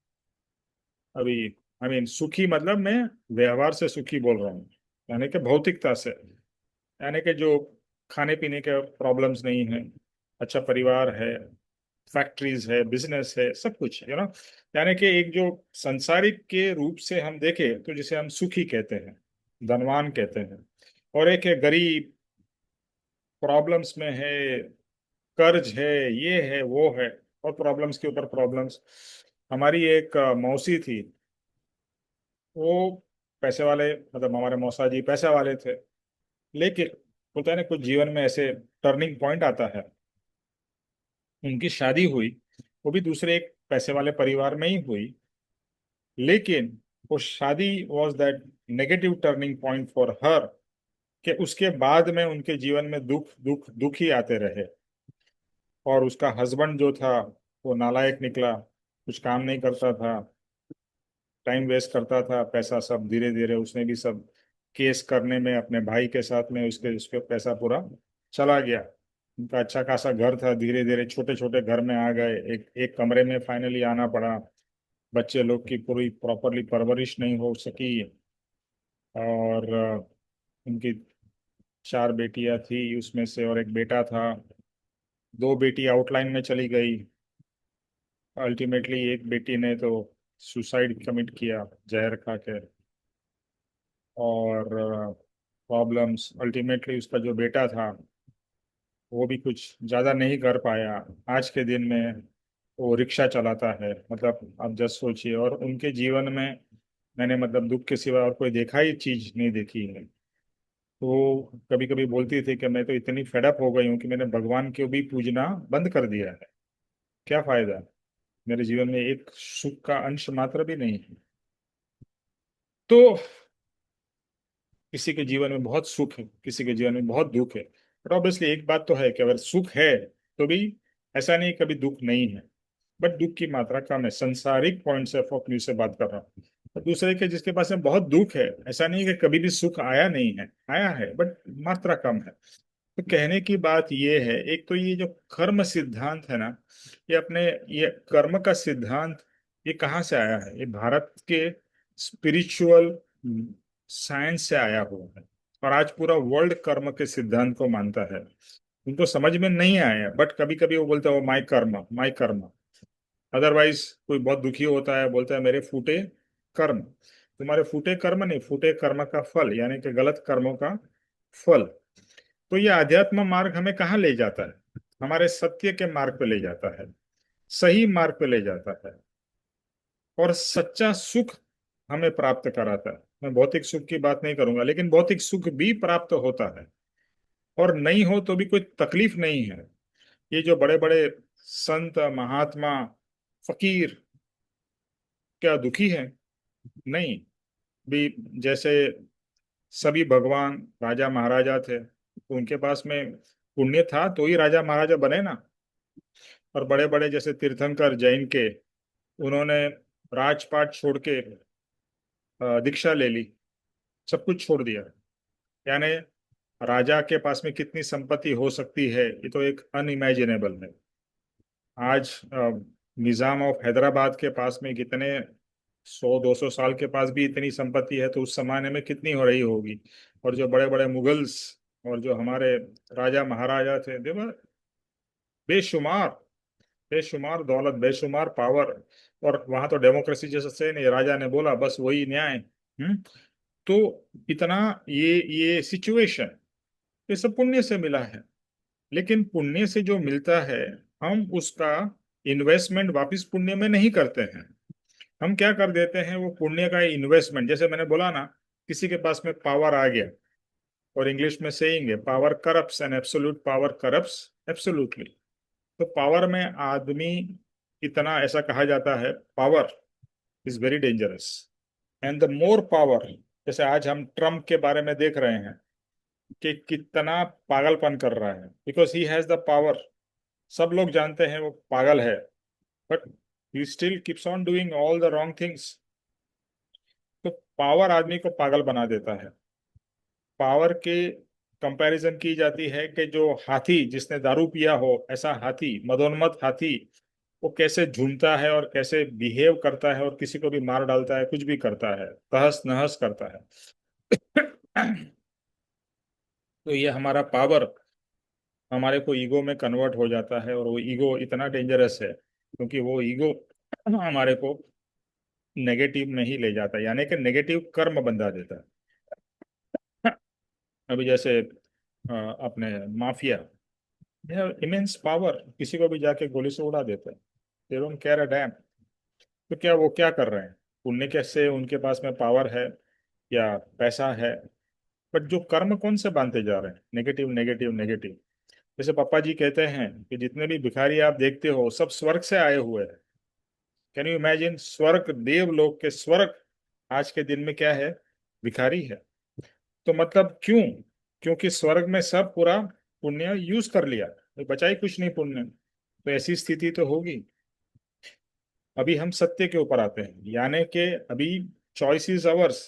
अभी। आई मीन सुखी मतलब मैं व्यवहार से सुखी बोल रहा हूँ, यानी कि भौतिकता से, यानी कि जो खाने पीने के प्रॉब्लम्स नहीं है, अच्छा परिवार है, फैक्ट्रीज है, बिजनेस है, सब कुछ है, यानी कि एक जो संसारिक के रूप से हम देखें तो जिसे हम सुखी कहते हैं, धनवान कहते हैं। और एक है गरीब, प्रॉब्लम्स में है, कर्ज है, ये है वो है, और प्रॉब्लम्स के ऊपर प्रॉब्लम्स। हमारी एक मौसी थी, वो पैसे वाले, मतलब हमारे मौसा जी पैसे वाले थे। लेकिन होता है ना कुछ जीवन में ऐसे टर्निंग पॉइंट आता है। उनकी शादी हुई, वो भी दूसरे एक पैसे वाले परिवार में ही हुई। लेकिन वो शादी was that negative turning point for her, कि उसके बाद में उनके जीवन में दुख दुख दुख ही आते रहे। और उसका हस्बैंड जो था वो नालायक निकला, कुछ काम नहीं करता था, टाइम वेस्ट करता था, पैसा सब धीरे धीरे उसने भी सब केस करने में अपने भाई के साथ में उसके उसके पैसा पूरा चला गया। उनका अच्छा खासा घर था, धीरे धीरे छोटे छोटे घर में आ गए, एक एक कमरे में फाइनली आना पड़ा। बच्चे लोग की पूरी प्रॉपरली परवरिश नहीं हो सकी। और उनकी 4 बेटियां थी उसमें से, और एक बेटा था। 2 बेटी आउटलाइन में चली गई। अल्टीमेटली एक बेटी ने तो सुसाइड कमिट किया जहर खा के। और प्रॉब्लम्स, अल्टीमेटली उसका जो बेटा था वो भी कुछ ज़्यादा नहीं कर पाया। आज के दिन में वो रिक्शा चलाता है, मतलब आप जस्ट सोचिए। और उनके जीवन में मैंने मतलब दुख के सिवा और कोई देखा ही चीज नहीं देखी है। तो वो कभी कभी बोलती थी कि मैं तो इतनी फेडअप हो गई हूँ कि मैंने भगवान को भी पूजना बंद कर दिया है। क्या फायदा, मेरे जीवन में एक सुख का अंश मात्र भी नहीं है। तो किसी के जीवन में बहुत सुख है, किसी के जीवन में बहुत दुख है। बट ऑब्वियसली एक बात तो है कि अगर सुख है तो भी ऐसा नहीं कभी दुख नहीं है, बट दुख की मात्रा कम है। संसारिक पॉइंट से ऑफ व्यू से बात कर रहा हूँ। तो दूसरे के जिसके पास में बहुत दुख है, ऐसा नहीं कि कभी भी सुख आया नहीं है, आया है बट मात्रा कम है। तो तो कहने की बात ये है, एक तो ये जो कर्म सिद्धांत है ना, ये अपने, ये कर्म का सिद्धांत ये कहाँ से आया है? ये भारत के स्पिरिचुअल साइंस से आया हुआ है। और आज पूरा वर्ल्ड कर्म के सिद्धांत को मानता है। उनको समझ में नहीं आया, बट कभी कभी वो बोलते हैं वो माई कर्म, माई कर्म। अदरवाइज कोई बहुत दुखी होता है, बोलता है मेरे फूटे कर्म। तुम्हारे फूटे कर्म नहीं, फूटे कर्म का फल, यानी कि गलत कर्मों का फल। तो ये आध्यात्म मार्ग हमें कहाँ ले जाता है? हमारे सत्य के मार्ग पे ले जाता है, सही मार्ग पे ले जाता है, और सच्चा सुख हमें प्राप्त कराता है। मैं भौतिक सुख की बात नहीं करूंगा, लेकिन भौतिक सुख भी प्राप्त होता है। और नहीं हो तो भी कोई तकलीफ नहीं है। ये जो बड़े बड़े संत महात्मा फकीर क्या दुखी हैं? नहीं। भी जैसे सभी भगवान राजा महाराजा थे, तो उनके पास में पुण्य था तो ही राजा महाराजा बने ना। और बड़े बड़े जैसे तीर्थंकर जैन के, उन्होंने राजपाट छोड़ के दीक्षा ले ली, सब कुछ छोड़ दिया। यानी राजा के पास में कितनी संपत्ति हो सकती है, ये तो एक अनइमेजिनेबल है। आज निजाम ऑफ हैदराबाद के पास में कितने 100-200 साल के पास भी इतनी संपत्ति है, तो उस जमाने में कितनी हो रही होगी। और जो बड़े बड़े मुगल्स और जो हमारे राजा महाराजा थे, देखो, बेशुमार, बेशुमार दौलत, बेशुमार पावर। और वहां तो डेमोक्रेसी जैसा से नहीं, राजा ने बोला बस वही न्याय। तो इतना ये सिचुएशन, ये सब पुण्य से मिला है। लेकिन पुण्य से जो मिलता है, हम उसका इन्वेस्टमेंट वापस पुण्य में नहीं करते हैं। हम क्या कर देते हैं, वो पुण्य का इन्वेस्टमेंट, जैसे मैंने बोला ना, किसी के पास में पावर आ गया, और इंग्लिश में सेइंग है power corrupts and absolute power corrupts absolutely. तो पावर में आदमी इतना, ऐसा कहा जाता है, power is very dangerous. And the more power, जैसे आज हम ट्रम्प के बारे में देख रहे हैं कि कितना पागलपन कर रहा है, because he has the power. सब लोग जानते हैं वो पागल है, but he still keeps on doing all the wrong things. तो पावर आदमी को पागल बना देता है। पावर के कंपैरिजन की जाती है कि जो हाथी जिसने दारू पिया हो, ऐसा हाथी, मदोन्मत्त हाथी, वो कैसे झूमता है और कैसे बिहेव करता है, और किसी को भी मार डालता है, कुछ भी करता है, तहस नहस करता है। तो ये हमारा पावर हमारे को ईगो में कन्वर्ट हो जाता है, और वो ईगो इतना डेंजरस है, क्योंकि वो ईगो हमारे को नेगेटिव में ही ले जाता है, यानी कि नेगेटिव कर्म बंधा देता है। अभी जैसे अपने mafia, they have immense power, किसी को भी जाके गोली से उड़ा देते हैं। They don't care a dam. तो क्या वो क्या कर रहे हैं? पुण्य कैसे उनके पास में पावर है या पैसा है? बट जो कर्म कौन से बांधते जा रहे हैं, नेगेटिव नेगेटिव नेगेटिव। जैसे पापा जी कहते हैं कि जितने भी भिखारी आप देखते हो सब स्वर्ग से आए हुए हैं। कैन यू इमेजिन, स्वर्ग, देवलोक के स्वर्ग आज के दिन में क्या है? भिखारी है। तो मतलब क्यों? क्योंकि स्वर्ग में सब पूरा पुण्य यूज कर लिया, तो बचा ही कुछ नहीं पुण्य। तो ऐसी स्थिति तो होगी। अभी हम सत्य के ऊपर आते हैं, यानी कि अभी चॉइस इज अवर्स,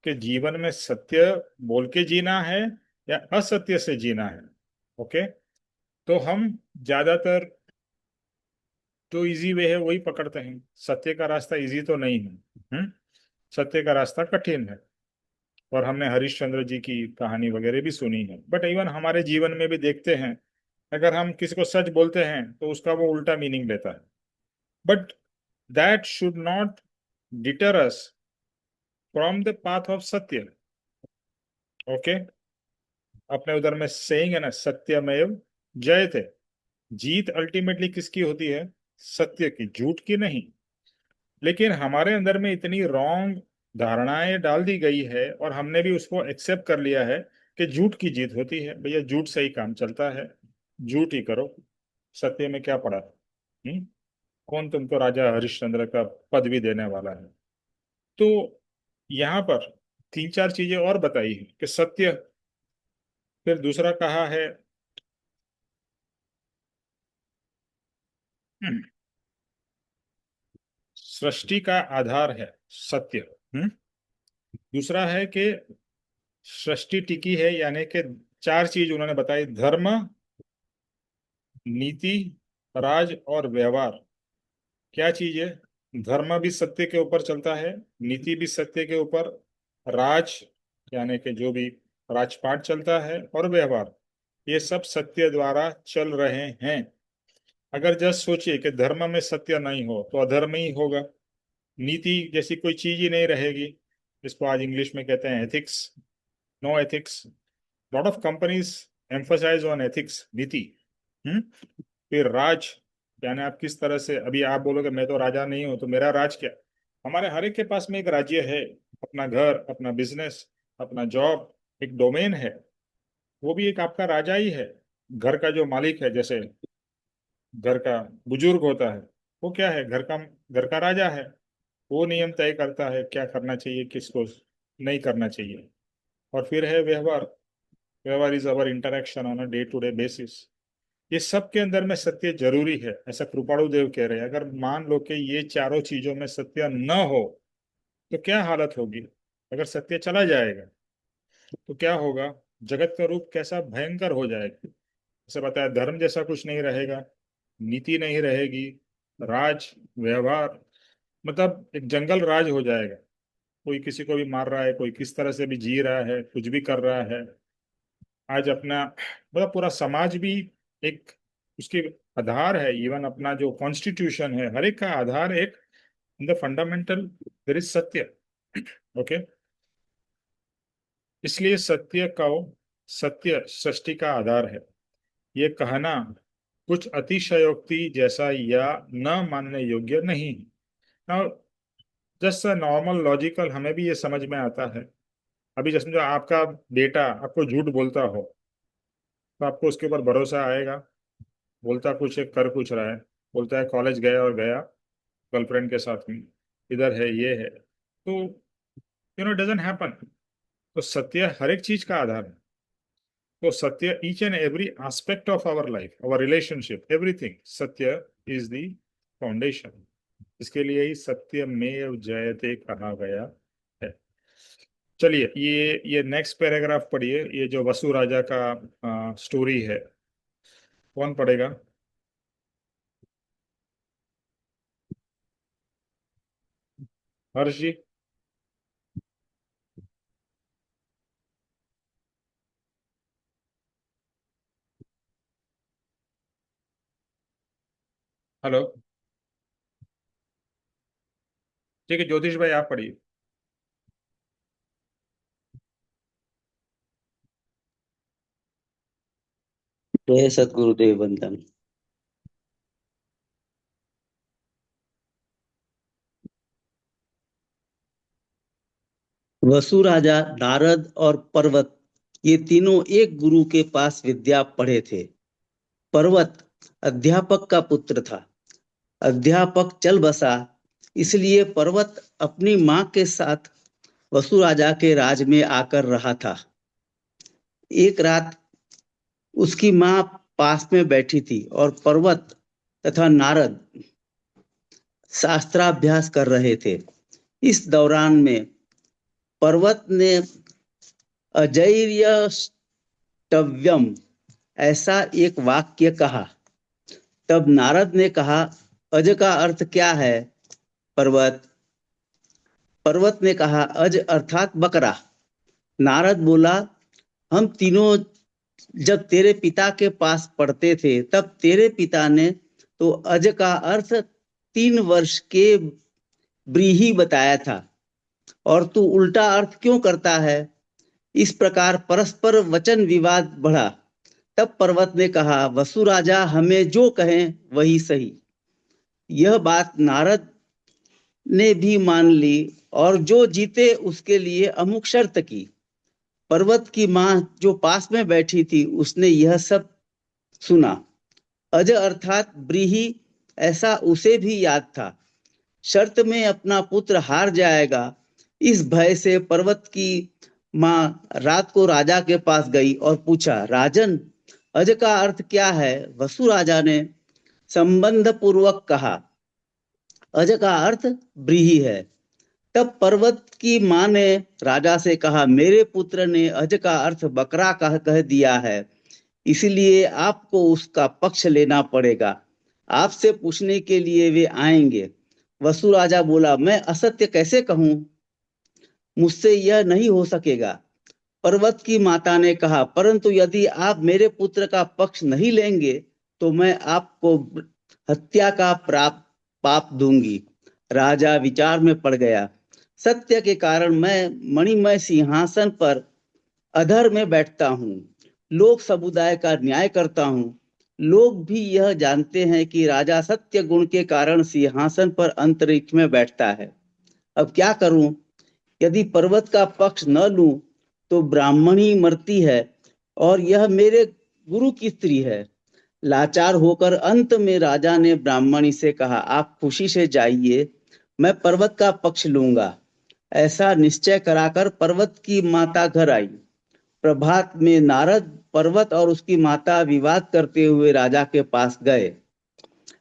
कि जीवन में सत्य बोल के जीना है या असत्य से जीना है। ओके। तो हम ज्यादातर जो इजी वे है वही पकड़ते हैं। सत्य का रास्ता इजी तो नहीं है। सत्य का रास्ता कठिन है। और हमने हरिश्चंद्र जी की कहानी वगैरह भी सुनी है, बट इवन हमारे जीवन में भी देखते हैं, अगर हम किसी को सच बोलते हैं तो उसका वो उल्टा मीनिंग लेता है। But that should not deter us from the path of सत्य। ओके। अपने उधर में सेइंग है ना, सत्यमेव जयते। जीत अल्टीमेटली किसकी होती है? सत्य की, झूठ की नहीं। लेकिन हमारे अंदर में इतनी रॉन्ग धारणाएं डाल दी गई है, और हमने भी उसको एक्सेप्ट कर लिया है कि झूठ की जीत होती है। भैया झूठ से ही काम चलता है, झूठ ही करो। सत्य में क्या पड़ा? कौन तुमको राजा हरिश्चंद्र का पद भी देने वाला है? तो यहाँ पर 3-4 चीजें और बताई है कि सत्य। फिर दूसरा कहा है, सृष्टि का आधार है सत्य। दूसरा है कि सृष्टि टिकी है, यानी कि 4 चीज उन्होंने बताई, धर्म, नीति, राज और व्यवहार। क्या चीज है? धर्म भी सत्य के ऊपर चलता है, नीति भी सत्य के ऊपर, राज यानी कि जो भी राजपाट चलता है, और व्यवहार, ये सब सत्य द्वारा चल रहे हैं। अगर जस्ट सोचिए कि धर्म में सत्य नहीं हो तो अधर्म ही होगा। नीति जैसी कोई चीज ही नहीं रहेगी, जिसको आज इंग्लिश में कहते हैं ethics. No ethics. Lot of companies emphasize on ethics, नीति। हम्म। फिर राज, यानी आप किस तरह से, अभी आप बोलोगे मैं तो राजा नहीं हूं तो मेरा राज क्या? हमारे हर एक के पास में एक राज्य है, अपना घर, अपना बिजनेस, अपना जॉब, एक डोमेन है। वो भी एक आपका राजा ही है। घर का जो मालिक है, जैसे घर का बुजुर्ग होता है, वो क्या है? घर का राजा है। वो नियम तय करता है क्या करना चाहिए, किसको नहीं करना चाहिए। और फिर है व्यवहार। व्यवहार is our interaction on a day to day basis. ये सब के अंदर में सत्य जरूरी है, ऐसा कृपाणु देव कह रहे हैं। अगर मान लो कि ये चारों चीजों में सत्य न हो तो क्या हालत होगी? अगर सत्य चला जाएगा तो क्या होगा? जगत का रूप कैसा भयंकर हो जाएगा। जैसे बताया, धर्म जैसा कुछ नहीं रहेगा, नीति नहीं रहेगी, राज, व्यवहार, मतलब एक जंगल राज हो जाएगा। कोई किसी को भी मार रहा है, कोई किस तरह से भी जी रहा है, कुछ भी कर रहा है। आज अपना मतलब पूरा समाज भी एक उसके आधार है। इवन अपना जो कॉन्स्टिट्यूशन है, हर एक का आधार एक in the fundamental there is सत्य। ओके। इसलिए सत्य सृष्टि का आधार है। ये कहना कुछ अतिशयोक्ति जैसा या न मानने योग्य नहीं। नाउ जस्ट नॉर्मल लॉजिकल हमें भी ये समझ में आता है। अभी जैसे जो आपका बेटा आपको झूठ बोलता हो तो आपको उसके ऊपर भरोसा आएगा? बोलता कुछ है, कर कुछ रहा है। बोलता है कॉलेज गया और गया गर्लफ्रेंड के साथ में, इधर है, ये है, तो डजंट हैपन। तो सत्य हर एक चीज का आधार है। तो सत्य each and every aspect of our life, our relationship, everything, सत्य इज द फाउंडेशन। इसके लिए ही सत्यमेव जयते कहा गया है। चलिए, ये नेक्स्ट पैराग्राफ पढ़िए, ये जो वसु राजा का स्टोरी है। कौन पढ़ेगा? हर्ष जी। हेलो। ठीक है, ज्योतिष भाई आप पढ़िए। जय सद्गुरुदेव वंदन। वसु राजा, नारद और पर्वत, ये तीनों एक गुरु के पास विद्या पढ़े थे। पर्वत अध्यापक का पुत्र था। अध्यापक चल बसा, इसलिए पर्वत अपनी माँ के साथ वसु राजा के राज में आकर रहा था। एक रात उसकी माँ पास में बैठी थी और पर्वत तथा नारद शास्त्राभ्यास कर रहे थे। इस दौरान में पर्वत ने अजैर्यष्टव्यम ऐसा एक वाक्य कहा। तब नारद ने कहा, अज का अर्थ क्या है पर्वत? पर्वत ने कहा, अज अर्थात बकरा। नारद बोला, हम तीनों जब तेरे पिता के पास पढ़ते थे तब तेरे पिता ने तो अज का अर्थ 3 वर्ष के ब्रीही बताया था, और तू उल्टा अर्थ क्यों करता है? इस प्रकार परस्पर वचन विवाद बढ़ा। तब पर्वत ने कहा, वसु राजा हमें जो कहें वही सही। यह बात नारद ने भी मान ली और जो जीते उसके लिए अमुक शर्त की। पर्वत की माँ जो पास में बैठी थी उसने यह सब सुना। अज अर्थात ब्रीही ऐसा उसे भी याद था। शर्त में अपना पुत्र हार जाएगा, इस भय से पर्वत की माँ रात को राजा के पास गई और पूछा, राजन, अज का अर्थ क्या है? वसु राजा ने संबंध पूर्वक कहा, अज का अर्थ ब्रीही है। तब पर्वत की माँ ने राजा से कहा, मेरे पुत्र ने अज का अर्थ बकरा कह दिया है, इसलिए आपको उसका पक्ष लेना पड़ेगा। आपसे पूछने के लिए वे आएंगे। वसु राजा बोला, मैं असत्य कैसे कहूं? मुझसे यह नहीं हो सकेगा। पर्वत की माता ने कहा, परंतु यदि आप मेरे पुत्र का पक्ष नहीं लेंगे तो मैं आपको हत्या का पाप दूंगी। राजा विचार में पड़ गया। सत्य के कारण मैं मणिमय सिंहासन पर अधर में बैठता हूँ, लोक समुदाय का न्याय करता हूँ। लोग भी यह जानते हैं कि राजा सत्य गुण के कारण सिंहासन पर अंतरिक्ष में बैठता है। अब क्या करूं? यदि पर्वत का पक्ष न लूं तो ब्राह्मणी मरती है और यह मेरे गुरु की स्त्री है। लाचार होकर अंत में राजा ने ब्राह्मणी से कहा, आप खुशी से जाइए, मैं पर्वत का पक्ष लूंगा। ऐसा निश्चय कराकर पर्वत की माता घर आई। प्रभात में नारद पर्वत और उसकी माता विवाद करते हुए राजा के पास गए।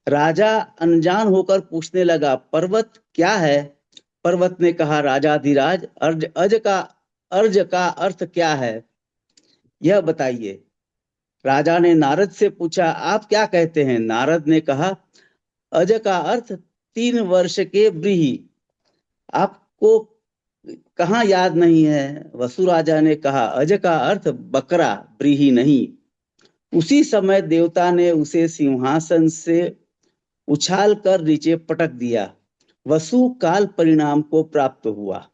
राजा अनजान होकर पूछने लगा, पर्वत क्या है? पर्वत ने कहा, राजाधिराज, अर्ज का अर्थ क्या है, यह बताइए। राजा ने नारद से पूछा, आप क्या कहते हैं? नारद ने कहा, अज का अर्थ 3 वर्ष के व्रीहि। आपको कहाँ याद नहीं है? वसु राजा ने कहा, अज का अर्थ बकरा, व्रीहि नहीं। उसी समय देवता ने उसे सिंहासन से उछाल कर नीचे पटक दिया। वसु काल परिणाम को प्राप्त हुआ।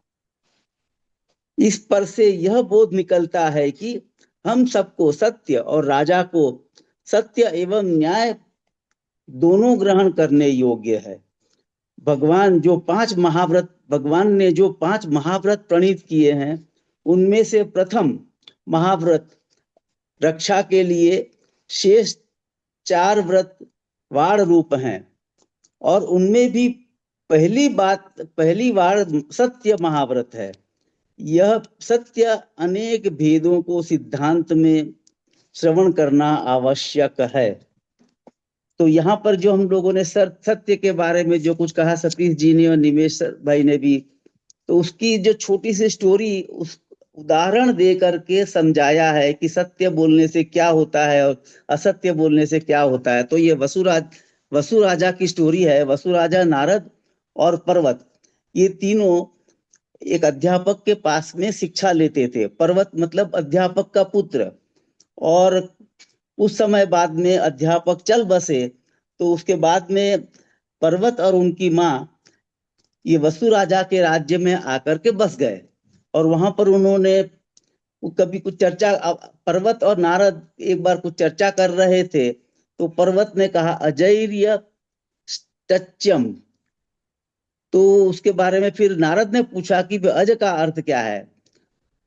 इस पर से यह बोध निकलता है कि हम सबको सत्य और राजा को सत्य एवं न्याय दोनों ग्रहण करने योग्य है। भगवान ने जो 5 महाव्रत प्रणीत किए हैं, उनमें से प्रथम महाव्रत रक्षा के लिए शेष 4 व्रत वार रूप हैं और उनमें भी पहली बार सत्य महाव्रत है। यह सत्य अनेक भेदों को सिद्धांत में श्रवण करना आवश्यक है। तो यहाँ पर जो हम लोगों ने सत्य के बारे में जो कुछ कहा, सतीश जी ने और निमेश भाई ने भी, तो उसकी जो छोटी सी स्टोरी, उस उदाहरण दे करके समझाया है कि सत्य बोलने से क्या होता है और असत्य बोलने से क्या होता है। तो ये वसु राजा की स्टोरी है। वसु राजा, नारद और पर्वत, ये तीनों एक अध्यापक के पास में शिक्षा लेते थे। पर्वत मतलब अध्यापक का पुत्र। और उस समय बाद में अध्यापक चल बसे, तो उसके बाद में पर्वत और उनकी माँ ये वसु राजा के राज्य में आकर के बस गए। और वहां पर उन्होंने कभी कुछ चर्चा, पर्वत और नारद एक बार कुछ चर्चा कर रहे थे, तो पर्वत ने कहा, अजैर्य टच्यम। तो उसके बारे में फिर नारद ने पूछा कि अज का अर्थ क्या है?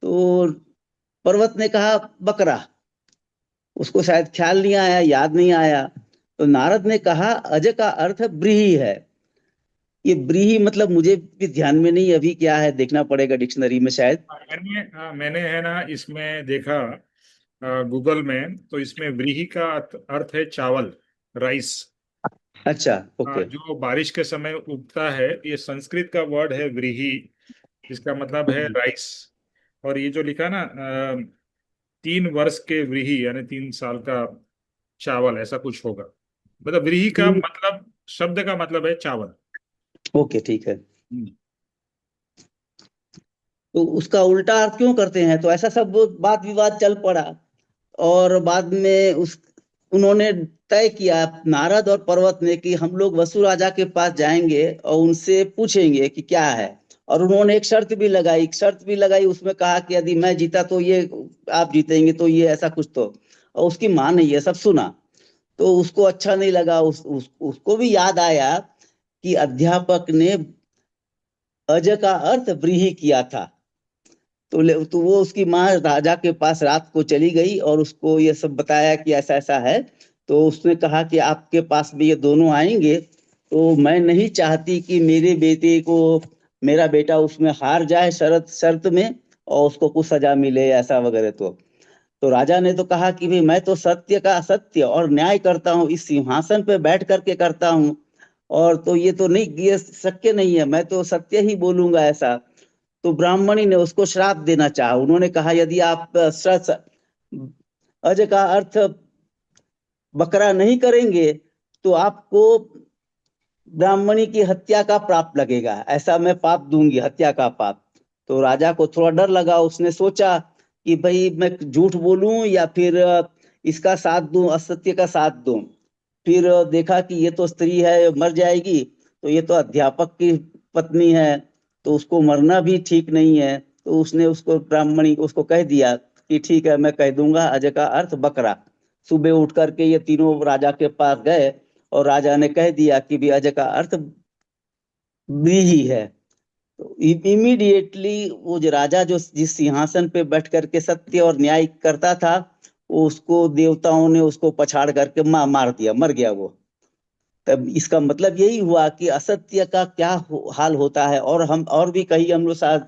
तो पर्वत ने कहा, बकरा। उसको शायद ख्याल नहीं आया, याद नहीं आया। तो नारद ने कहा, अज का अर्थ व्रीहि है। ये व्रीहि मतलब मुझे भी ध्यान में नहीं अभी क्या है, देखना पड़ेगा डिक्शनरी में शायद। मैंने है ना इसमें देखा गूगल में, तो इसमें व्रीहि का अर्थ है चावल, राइस। अच्छा, ओके। जो बारिश के समय उगता है, ये संस्कृत का वर्ड है व्रीहि, इसका मतलब है राइस। और ये जो लिखा ना 3 वर्ष के व्रीहि यानी 3 साल का चावल, ऐसा कुछ होगा। मतलब व्रीहि का मतलब, शब्द का मतलब है चावल। ओके, ठीक है। तो उसका उल्टा अर्थ क्यों करते हैं? तो ऐसा सब बात विवाद चल पड़ा और बाद में उन्होंने तय किया, नारद और पर्वत ने, कि हम लोग वसु राजा के पास जाएंगे और उनसे पूछेंगे कि क्या है। और उन्होंने एक शर्त भी लगाई। उसमें कहा कि यदि मैं जीता तो ये, आप जीतेंगे तो ये, ऐसा कुछ। तो और उसकी माँ ने ये सब सुना तो उसको अच्छा नहीं लगा। उसको भी याद आया कि अध्यापक ने अज का अर्थ व्रीहि किया था। तो वो उसकी माँ राजा के पास रात को चली गई और उसको ये सब बताया कि ऐसा ऐसा है। तो उसने कहा कि आपके पास भी ये दोनों आएंगे, तो मैं नहीं चाहती कि मेरा बेटा उसमें हार जाए शर्त में और उसको कुछ सजा मिले ऐसा वगैरह। तो राजा ने तो कहा कि भाई, मैं तो सत्य का सत्य और न्याय करता हूँ, इस सिंहासन पे बैठ करके करता हूँ, और तो ये तो नहीं, ये शक्य नहीं है, मैं तो सत्य ही बोलूंगा ऐसा। तो ब्राह्मणी ने उसको श्राप देना चाहा। उन्होंने कहा यदि आप अज का अर्थ बकरा नहीं करेंगे तो आपको ब्राह्मणी की हत्या का पाप लगेगा, ऐसा मैं पाप दूंगी, हत्या का पाप। तो राजा को थोड़ा डर लगा, उसने सोचा कि भाई मैं झूठ बोलूं या फिर इसका साथ दूं, असत्य का साथ दूं। फिर देखा कि ये तो स्त्री है, मर जाएगी, तो ये तो अध्यापक की पत्नी है, तो उसको मरना भी ठीक नहीं है। तो उसने उसको ब्राह्मणी उसको कह दिया कि ठीक है, मैं कह दूंगा अज का अर्थ बकरा। सुबह उठ करके ये तीनों राजा के पास गए और राजा ने कह दिया कि भी अज का अर्थ ब्रीही है। तो इमीडिएटली वो जो राजा जो जिस सिंहासन पे बैठ करके सत्य और न्याय करता था, वो उसको देवताओं ने उसको पछाड़ करके मार दिया, मर गया वो। तब इसका मतलब यही हुआ कि असत्य का क्या हाल होता है। और हम और भी कहीं हम लोग शायद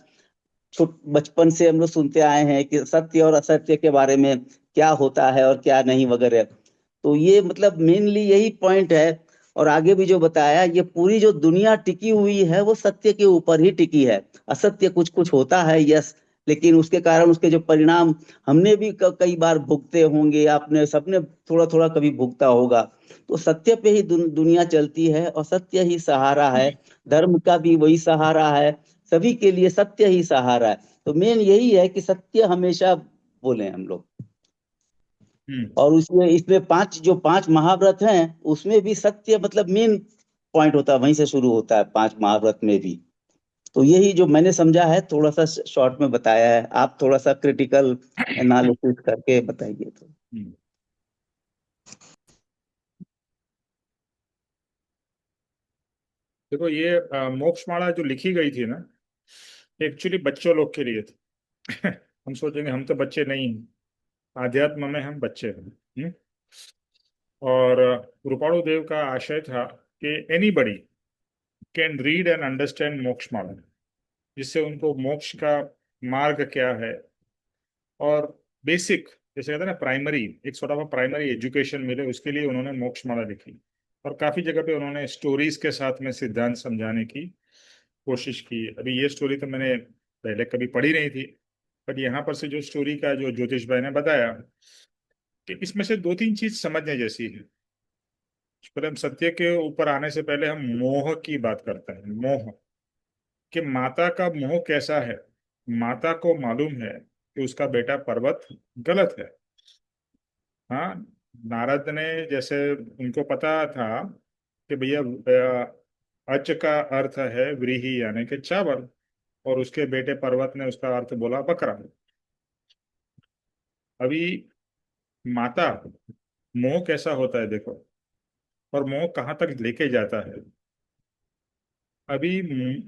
छोट बचपन से हम लोग सुनते आए हैं कि सत्य और असत्य के बारे में क्या होता है और क्या नहीं वगैरह। तो ये मतलब मेनली यही पॉइंट है। और आगे भी जो बताया, ये पूरी जो दुनिया टिकी हुई है वो सत्य के ऊपर ही टिकी है। असत्य कुछ कुछ होता है, यस, लेकिन उसके कारण उसके जो परिणाम हमने भी कई बार भुगते होंगे, आपने सबने थोड़ा थोड़ा कभी भुगता होगा। तो सत्य पे ही दुनिया चलती है और सत्य ही सहारा है। धर्म का भी वही सहारा है, सभी के लिए सत्य ही सहारा है। तो मेन यही है कि सत्य हमेशा बोले हम लोग। और उसमें इसमें पांच महाव्रत हैं, उसमें भी सत्य मतलब मेन पॉइंट होता है, वहीं से शुरू होता है पांच महाव्रत में भी। तो यही जो मैंने समझा है, थोड़ा सा शॉर्ट में बताया है, आप थोड़ा सा क्रिटिकल एनालिसिस करके बताइए तो। देखो, ये मोक्षमाला जो लिखी गई थी ना, एक्चुअली बच्चों लोग के लिए थी। हम सोचेंगे हम तो बच्चे नहीं हैं, आध्यात्म में हम बच्चे हैं। और रूपाणु देव का आशय था कि anybody can read and understand Mokshamala, जिससे उनको मोक्ष का मार्ग क्या है और बेसिक, जैसे कहते हैं ना, प्राइमरी, एक सॉर्ट ऑफ प्राइमरी एजुकेशन मिले, उसके लिए उन्होंने मोक्षमाला लिखी। और काफी जगह पे उन्होंने स्टोरीज के साथ में सिद्धांत समझाने की कोशिश की। अभी ये स्टोरी तो मैंने पहले कभी पढ़ी नहीं थी, पर यहाँ पर से जो स्टोरी का जो ज्योतिष भाई ने बताया, कि इसमें से दो तीन चीज समझने जैसी है। पहले हम सत्य के ऊपर आने से पहले हम मोह की बात करते हैं। मोह, कि माता का मोह कैसा है। माता को मालूम है कि उसका बेटा पर्वत गलत है। हाँ, नारद ने, जैसे उनको पता था कि भैया अच का अर्थ है व्रीहि यानी कि चावल, और उसके बेटे पर्वत ने उसका अर्थ बोला बकरा। अभी माता, मोह कैसा होता है देखो, और मोह कहाँ तक लेके जाता है। अभी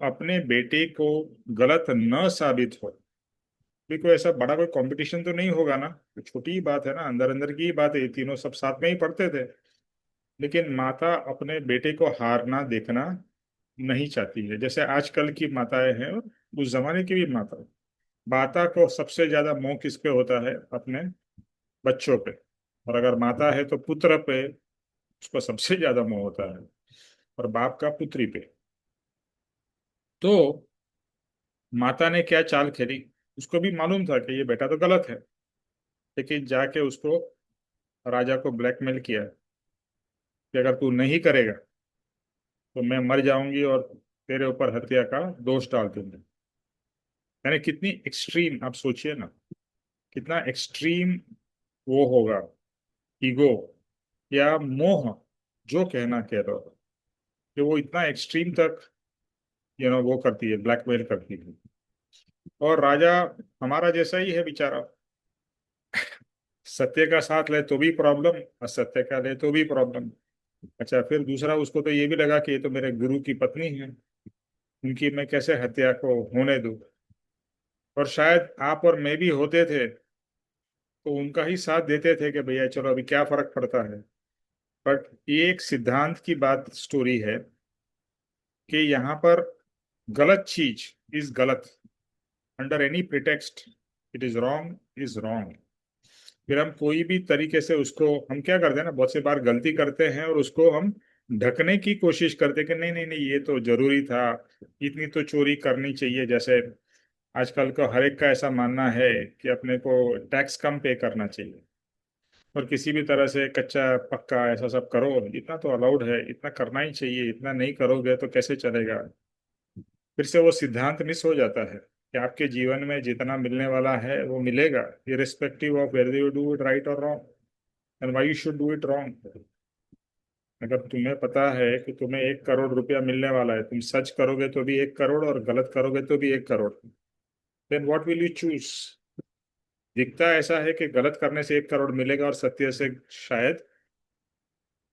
अपने बेटे को गलत न साबित हो, भी कोई ऐसा बड़ा कोई कंपटीशन तो नहीं होगा ना, तो छोटी ही बात है ना, अंदर अंदर की ही बात है, ये तीनों सब साथ में ही पढ़ते थे। लेकिन माता अपने बेटे को हारना देखना नहीं चाहती है, जैसे आजकल की माताएं हैं और उस जमाने की भी माता को सबसे ज्यादा मोह किस पे होता है, अपने बच्चों पे। और अगर माता है तो पुत्र पे उसको सबसे ज्यादा मोह होता है, और बाप का पुत्री पे। तो माता ने क्या चाल खेली, उसको भी मालूम था कि ये बेटा तो गलत है, लेकिन जाके उसको, राजा को ब्लैकमेल किया कि अगर तू नहीं करेगा तो मैं मर जाऊंगी और तेरे ऊपर हत्या का दोष डाल दूंगी। यानी कितनी एक्सट्रीम, आप सोचिए ना, कितना एक्सट्रीम वो होगा, ईगो या मोह, जो कहना कह रहा हो, कि वो इतना एक्सट्रीम तक वो करती है, ब्लैकमेल करती है। और राजा हमारा जैसा ही है बेचारा, सत्य का साथ ले तो भी प्रॉब्लम, असत्य का ले तो भी प्रॉब्लम। अच्छा, फिर दूसरा, उसको तो ये भी लगा कि ये तो मेरे गुरु की पत्नी है, उनकी मैं कैसे हत्या को होने दूं। और शायद आप और मैं भी होते थे तो उनका ही साथ देते थे कि भैया चलो अभी क्या फर्क पड़ता है। बट ये एक सिद्धांत की बात, स्टोरी है कि यहाँ पर गलत चीज इज गलत, under any pretext it is wrong. फिर हम कोई भी तरीके से उसको, हम क्या करते हैं ना, बहुत सी बार गलती करते हैं और उसको हम ढकने की कोशिश करते कि नहीं नहीं नहीं ये तो जरूरी था, इतनी तो चोरी करनी चाहिए। जैसे आजकल को हर एक का ऐसा मानना है कि अपने को टैक्स कम पे करना चाहिए, और किसी भी तरह से कच्चा पक्का ऐसा सब करो, इतना तो अलाउड है, इतना करना ही चाहिए, इतना नहीं करोगे तो कैसे चलेगा। फिर से वो सिद्धांत मिस हो जाता है कि आपके जीवन में जितना मिलने वाला है वो मिलेगा, irrespective of whether you do it right और wrong and why you should do it wrong. अगर तुम्हें पता है कि तुम्हें 1 करोड़ रुपया मिलने वाला है, तुम सच करोगे तो भी 1 करोड़ और गलत करोगे तो भी 1 crore, then what will you choose. दिखता ऐसा है कि गलत करने से 1 करोड़ मिलेगा और सत्य से शायद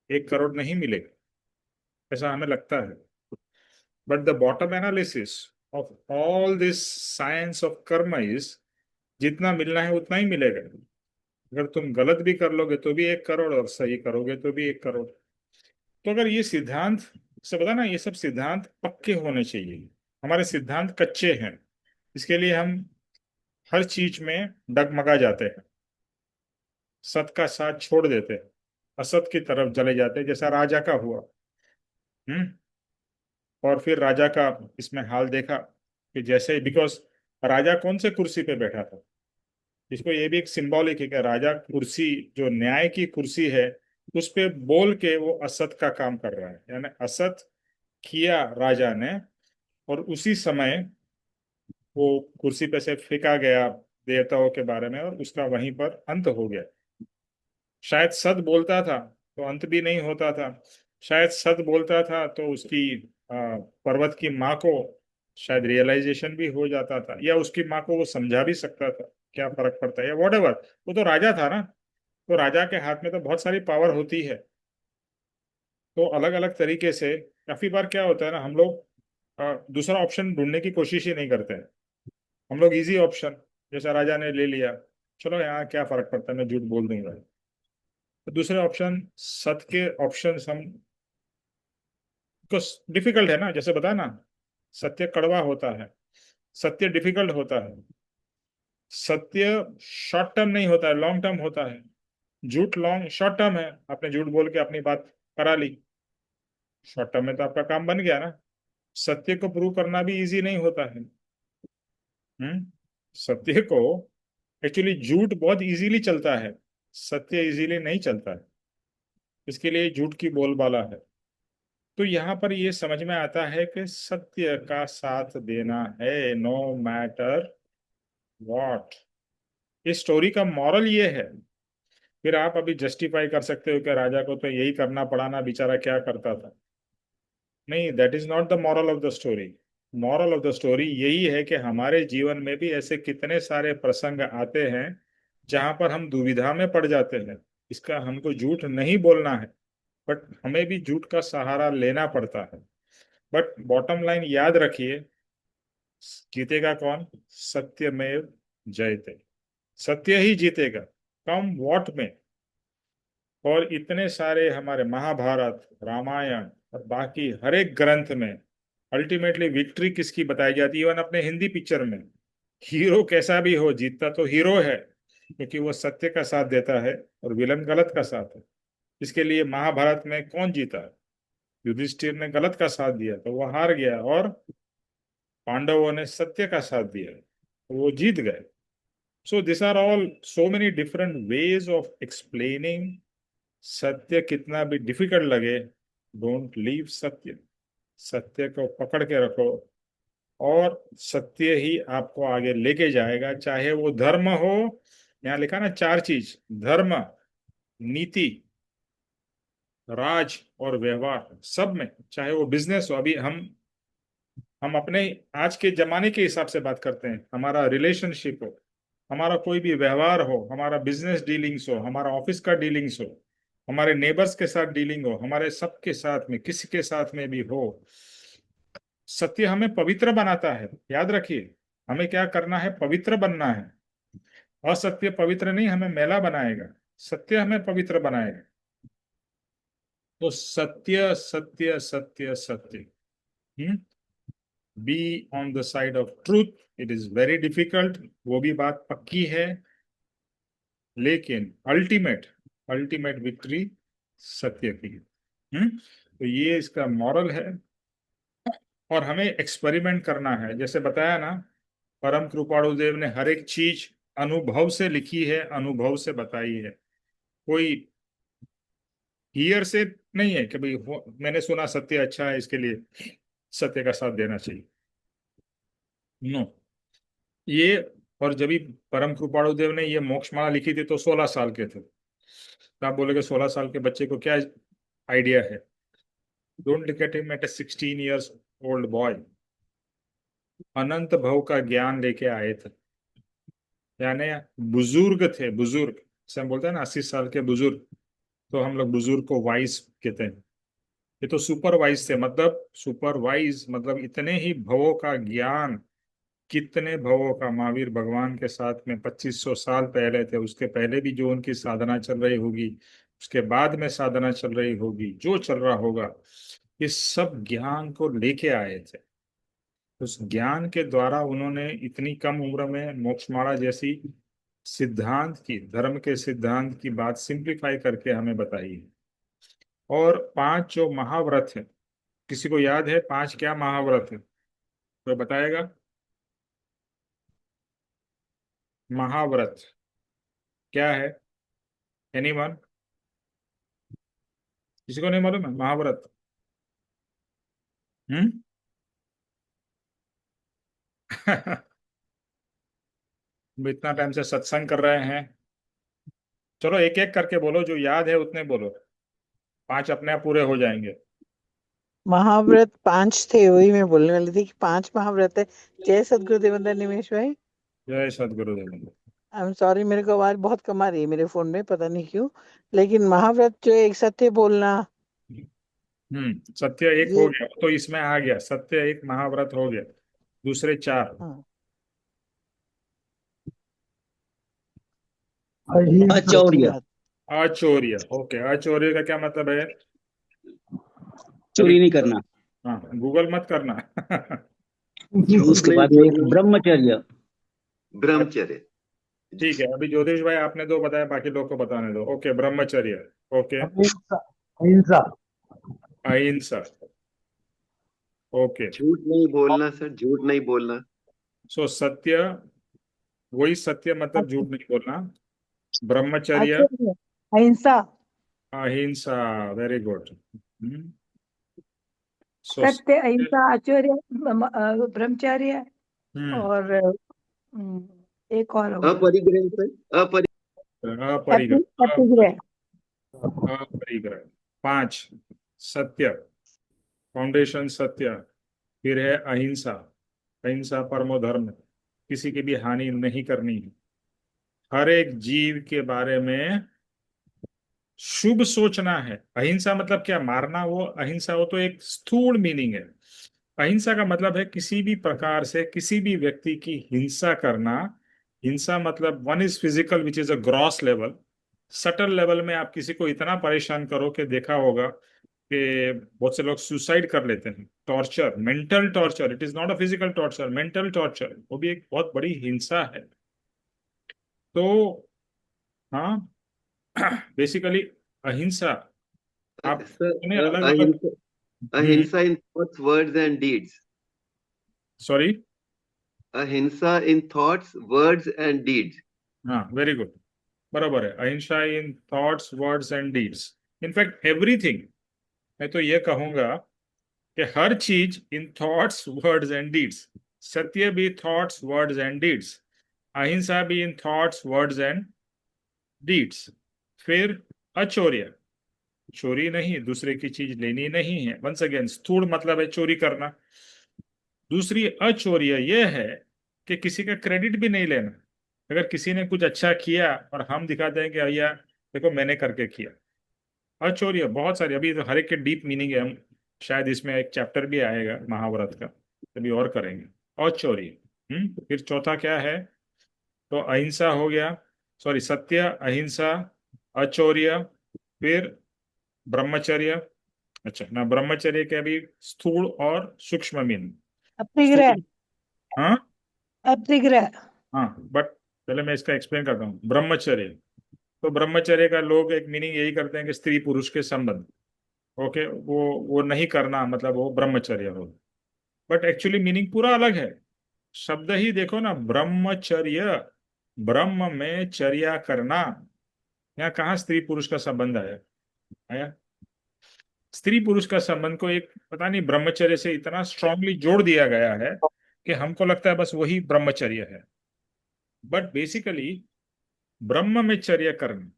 1 करोड़ नहीं मिलेगा, ऐसा हमें लगता है। But the bottom analysis of all this science of कर्म इज जितना मिलना है उतना ही मिलेगा। अगर तुम गलत भी कर लोगे तो भी 1 करोड़, और सही करोगे तो भी 1 करोड़। तो अगर ये सिद्धांत से पता ना, ये सब सिद्धांत पक्के होने चाहिए। हमारे सिद्धांत कच्चे हैं, इसके लिए हम हर चीज में डगमगा जाते हैं, सत का साथ छोड़ देते हैं, असत की तरफ चले जाते हैं, जैसा राजा का हुआ। हम्म। और फिर राजा का इसमें हाल देखा कि जैसे, बिकॉज राजा कौन से कुर्सी पे बैठा था, इसको ये भी एक सिंबॉलिक है कि राजा कुर्सी, जो न्याय की कुर्सी है, उस पे बोल के वो असत का काम कर रहा है, यानी असत किया राजा ने, और उसी समय वो कुर्सी पे से फेंका गया देवताओं के बारे में, और उसका वहीं पर अंत हो गया। शायद सत बोलता था तो अंत भी नहीं होता था, शायद सत बोलता था तो उसकी पर्वत की माँ को शायद रियलाइजेशन भी हो जाता था, या उसकी माँ को वो समझा भी सकता था, क्या फर्क पड़ता है, या वॉट एवर। वो तो राजा था ना, तो राजा के हाथ में तो बहुत सारी पावर होती है। तो अलग अलग तरीके से काफी बार क्या होता है ना, हम लोग दूसरा ऑप्शन ढूंढने की कोशिश ही नहीं करते हैं। हम लोग इजी ऑप्शन, जैसा राजा ने ले लिया, चलो यहाँ क्या फर्क पड़ता है, मैं झूठ बोल दूंगा। तो दूसरे ऑप्शन, सत्य के ऑप्शन हम, कुछ डिफिकल्ट है ना, जैसे बता ना, सत्य कड़वा होता है, सत्य डिफिकल्ट होता है, सत्य शॉर्ट टर्म नहीं होता है, लॉन्ग टर्म होता है। झूठ लॉन्ग शॉर्ट टर्म है, आपने झूठ बोल के अपनी बात करा ली, शॉर्ट टर्म में तो आपका काम बन गया ना। सत्य को प्रूव करना भी इजी नहीं होता है। सत्य को, एक्चुअली झूठ बहुत इजीली चलता है, सत्य इजीली नहीं चलता है, इसके लिए झूठ की बोलबाला है। तो यहाँ पर ये समझ में आता है कि सत्य का साथ देना है, नो मैटर व्हाट। इस स्टोरी का मॉरल ये है। फिर आप अभी जस्टिफाई कर सकते हो कि राजा को तो यही करना पड़ा ना, बेचारा क्या करता था। नहीं, that is not the moral of the story. Moral of the story यही है कि हमारे जीवन में भी ऐसे कितने सारे प्रसंग आते हैं जहां पर हम दुविधा में पड़ जाते हैं। इसका हमको झूठ नहीं बोलना है, बट हमें भी झूठ का सहारा लेना पड़ता है। बट बॉटम लाइन याद रखिए, जीतेगा कौन? सत्यमेव जयते। सत्य ही जीतेगा, कम वॉट में। और इतने सारे हमारे महाभारत, रामायण और बाकी हर एक ग्रंथ में अल्टीमेटली विक्ट्री किसकी बताई जाती है। इवन अपने हिंदी पिक्चर में हीरो कैसा भी हो, जीतता तो हीरो है, क्योंकि वो सत्य का साथ देता है और विलन गलत का साथ है। इसके लिए महाभारत में कौन जीता? युधिष्ठिर ने गलत का साथ दिया तो वो हार गया, और पांडवों ने सत्य का साथ दिया तो वो जीत गए। So this are all so many different ways of explaining सत्य। कितना भी डिफिकल्ट लगे, डोंट लीव सत्य। सत्य को पकड़ के रखो, और सत्य ही आपको आगे लेके जाएगा। चाहे वो धर्म हो, यहाँ लिखा ना 4 चीज, धर्म, नीति, राज और व्यवहार, सब में। चाहे वो बिजनेस हो, अभी हम अपने आज के जमाने के हिसाब से बात करते हैं, हमारा रिलेशनशिप हो, हमारा कोई भी व्यवहार हो, हमारा बिजनेस डीलिंग्स हो, हमारा ऑफिस का डीलिंग्स हो, हमारे नेबर्स के साथ डीलिंग हो, हमारे सबके साथ में, किसी के साथ में भी हो, सत्य हमें पवित्र बनाता है। याद रखिए, हमें क्या करना है? पवित्र बनना है। असत्य पवित्र नहीं, हमें मैला बनाएगा, सत्य हमें पवित्र बनाएगा। तो सत्य सत्य सत्य सत्य, be on the side of truth. It is very difficult, वो भी बात पक्की है, लेकिन अल्टीमेट अल्टीमेट विक्ट्री सत्य की है। तो ये इसका मॉरल है। और हमें एक्सपेरिमेंट करना है, जैसे बताया ना, परम कृपाणु देव ने हर एक चीज अनुभव से लिखी है, अनुभव से बताई है। कोई हियर से नहीं है कि भाई मैंने सुना सत्य अच्छा है इसके लिए सत्य का साथ देना चाहिए। नो, ये, और जब भी परम कृपाणु देव ने ये मोक्षमाला लिखी थी तो 16 साल के थे। तो आप बोलोगे 16 साल के बच्चे को क्या आइडिया है? Don't look at him at a 16 years old boy. अनंत भव का ज्ञान लेके आए थे, यानी बुजुर्ग थे, बुजुर्ग। जैसे हम बोलते हैं ना 80 साल के बुजुर्ग, तो हम लोग बुजुर्ग को वाइज कहते हैं। ये तो सुपर वाइज थे, मतलब सुपर वाइज मतलब इतने ही भवों का ज्ञान। कितने भवों का, महावीर भगवान के साथ में 2500 साल पहले थे, उसके पहले भी जो उनकी साधना चल रही होगी, उसके बाद में साधना चल रही होगी, जो चल रहा होगा, इस सब ज्ञान को लेके आए थे। उस ज्ञान के द्वारा उन्होंने इतनी कम उम्र में मोक्षमाला जैसी सिद्धांत की, धर्म के सिद्धांत की बात सिंप्लीफाई करके हमें बताई है। और 5 जो महाव्रत है, किसी को याद है 5 क्या महाव्रत है? कोई बताएगा? महाव्रत क्या है? एनीवन? किसी को नहीं मालूम है महाव्रत? हम्म? हम इतना टाइम से सत्संग कर रहे हैं। चलो एक एक करके बोलो, जो याद है उतने बोलो, 5 अपने आप पूरे हो जाएंगे। महाव्रत 5 थे, वही मैं बोलने वाली थी कि 5 महाव्रत है। जय सदगुरु देवेंद्र निमेश भाई। जय सदगुरुदेव। आई एम सॉरी, मेरे को आवाज बहुत कम आ रही है मेरे फोन में, पता नहीं क्यों। लेकिन महाव्रत जो एक सत्य बोलना, सत्य एक हो ये गया तो इसमें आ गया, सत्य एक महाव्रत हो गया। दूसरे 4? हाँ, दो तीन अचौर्य, बात। अचौर्य। ओके, अचौर्य का क्या मतलब है? अभी चोरी नहीं करना। हाँ, गूगल मत करना। उसके नहीं बाद में एक बोलना, ब्रह्मचर्य। ब्रह्मचर्य। ठीक है, अभी ज्योतिष भाई आपने 2 बताया, बाकी लोग को बताने दो। ओके, ब्रह्मचर्य। ओके, अहिंसा। अहिंसा। अहिंसा। ओके, झूठ नहीं बोलना सर, झूठ नहीं बोलना। सो सत्य, वही सत्य मतलब झूठ नहीं बोलना। ब्रह्मचर्य, आचार्य। अहिंसा। अहिंसा। Very good. सो सत्य, अहिंसा, आचार्य, ब्रह्मचर्य, हम्म और एक और होगा। अपरिग्रह सर, अपरिग्रह, अतिग्रह। अपरिग्रह। 5 सत्य, फाउंडेशन सत्य। फिर है अहिंसा, अहिंसा परमो धर्म, किसी की भी हानि नहीं करनी है। हर एक जीव के बारे में शुभ सोचना है। अहिंसा मतलब क्या? मारना वो अहिंसा, वो तो एक स्थूल मीनिंग है। अहिंसा का मतलब है किसी भी प्रकार से किसी भी व्यक्ति की हिंसा करना। हिंसा मतलब one is physical which is a gross level. Subtle level में आप किसी को इतना परेशान करो कि देखा होगा कि बहुत से लोग सुसाइड कर लेते हैं। Torture, mental torture, it is not a physical torture, mental torture, वो भी एक बहुत बड़ी हिंसा है। तो हाँ, बेसिकली अहिंसा, आप सर अलग अलग। अहिंसा, अहिंसा in thoughts words and deeds. Sorry. अहिंसा in thoughts words and deeds. हाँ, वेरी गुड, बराबर है। अहिंसा in thoughts words and deeds, in fact everything. मैं तो ये कहूंगा कि हर चीज in thoughts words and deeds. सत्य भी थॉट्स वर्ड्स एंड डीड्स, अहिंसा भी in thoughts words and deeds. फिर अचौर्य, चोरी नहीं, दूसरे की चीज लेनी नहीं है। वंस अगेन, स्थूल मतलब है चोरी करना। दूसरी अचौर्य यह है कि किसी का क्रेडिट भी नहीं लेना। अगर किसी ने कुछ अच्छा किया और हम दिखाते हैं कि भैया देखो मैंने करके किया। अचौर्य बहुत सारी, अभी तो हर एक के डीप मीनिंग है। हम शायद इसमें एक चैप्टर भी आएगा महाभारत का, कभी और करेंगे। अचौर्य। फिर चौथा क्या है? तो अहिंसा हो गया, सॉरी, सत्य, अहिंसा, अचौर्य, फिर ब्रह्मचर्य। अच्छा ना, ब्रह्मचर्य के भी स्थूल और सूक्ष्म मीनिंग। अतिग्रह। स्थूल, हाँ अतिग्रह। हाँ, बट पहले मैं इसका एक्सप्लेन करता हूँ। ब्रह्मचर्य, तो ब्रह्मचर्य का लोग एक मीनिंग यही करते हैं कि स्त्री पुरुष के संबंध। ओके, वो नहीं करना मतलब वो ब्रह्मचर्य हो। बट एक्चुअली मीनिंग पूरा अलग है। शब्द ही देखो ना, ब्रह्मचर्य, ब्रह्म में चर्या करना। यहाँ कहाँ स्त्री पुरुष का संबंध आया? आया? स्त्री पुरुष का संबंध को एक पता नहीं ब्रह्मचर्य से इतना स्ट्रांगली जोड़ दिया गया है कि हमको लगता है बस वही ब्रह्मचर्य है। बट बेसिकली ब्रह्म में चर्या करना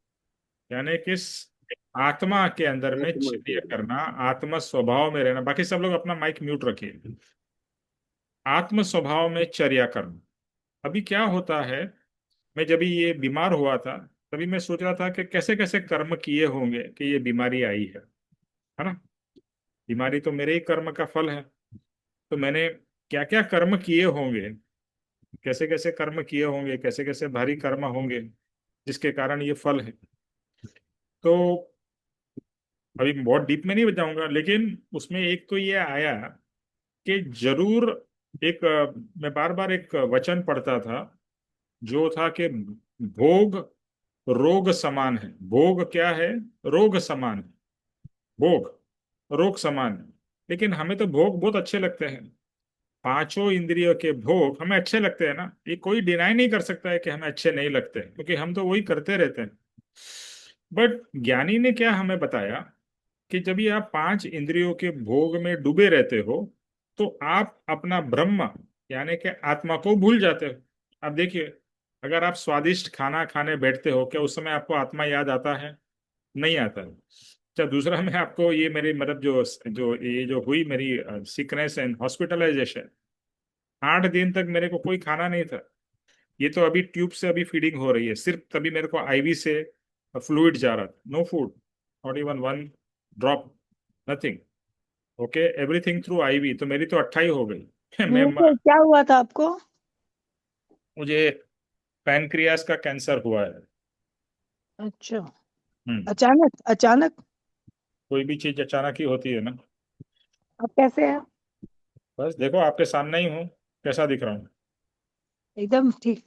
यानी कि आत्मा के अंदर में आत्मा चर्या के करना, आत्म स्वभाव में रहना। बाकी सब लोग अपना माइक म्यूट रखिए। आत्म स्वभाव में चर्या करना। अभी क्या होता है, मैं जब ये बीमार हुआ था तभी मैं सोच रहा था कि कैसे कैसे कर्म किए होंगे कि ये बीमारी आई है ना। बीमारी तो मेरे ही कर्म का फल है। तो मैंने क्या क्या कर्म किए होंगे, कैसे कैसे कर्म किए होंगे, कैसे कैसे भारी कर्म होंगे जिसके कारण ये फल है। तो अभी बहुत डीप में नहीं जाऊंगा, लेकिन उसमें एक तो ये आया कि जरूर एक मैं बार बार एक वचन पढ़ता था जो था कि भोग रोग समान है। भोग क्या है? रोग समान है। भोग रोग समान है। लेकिन हमें तो भोग बहुत अच्छे लगते हैं। पांचों इंद्रियों के भोग हमें अच्छे लगते हैं ना, ये कोई डिनाई नहीं कर सकता है कि हमें अच्छे नहीं लगते, क्योंकि हम तो वही करते रहते हैं। बट ज्ञानी ने क्या हमें बताया कि जब ये आप पांच इंद्रियों के भोग में डूबे रहते हो तो आप अपना ब्रह्म यानी कि आत्मा को भूल जाते हो। अब देखिए, अगर आप स्वादिष्ट खाना खाने बैठते हो, क्या उस समय आपको आत्मा याद आता है? नहीं आता है। अच्छा, दूसरा मैं आपको ये मेरी मतलब जो जो ये जो हुई मेरी सिकनेस एंड हॉस्पिटलाइजेशन, 8 दिन तक मेरे को कोई खाना नहीं था। ये तो अभी ट्यूब से अभी फीडिंग हो रही है, सिर्फ तभी मेरे को आईवी से फ्लूइड जा रहा था। No food, not even one drop, nothing. Okay, everything through IV. तो मेरी तो 28 हो गई। मैं तो क्या हुआ था आपको? मुझे पैनक्रियास का कैंसर हुआ है। अच्छा, हम्म। अचानक अचानक। कोई भी चीज अचानक ही होती है ना। अब कैसे है? बस देखो आपके सामने ही हूँ, कैसा दिख रहा हूँ? एकदम ठीक।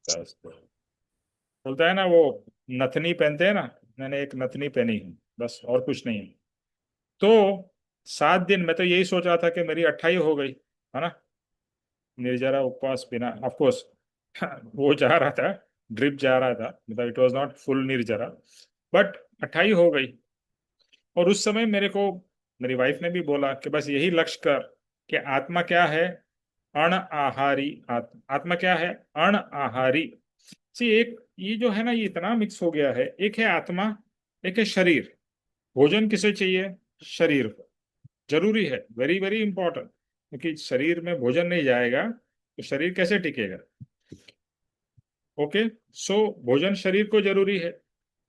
बस बोलता है ना वो, नथनी पहनते हैं ना, मैंने एक नथनी पहनी है, बस और कुछ नहीं है। तो 7 दिन मैं तो यही सोच रहा था कि मेरी 28 हो गई है ना। निर्जरा उपवास बिना, ऑफ कोर्स वो जा रहा था, ड्रिप जा रहा था, मतलब इट वाज नॉट फुल निर्जरा, बट 28 हो गई। और उस समय मेरे को मेरी वाइफ ने भी बोला कि बस यही लक्ष्य कर कि आत्मा क्या है? अण आहारी। आत्मा क्या है? अण आहारी। सी एक ये जो है ना, ये इतना मिक्स हो गया है। एक है आत्मा, एक है शरीर। भोजन किसे चाहिए? शरीर को। जरूरी है, वेरी वेरी इंपॉर्टेंट, क्योंकि शरीर में भोजन नहीं जाएगा तो शरीर कैसे टिकेगा? ओके, सो भोजन शरीर को जरूरी है।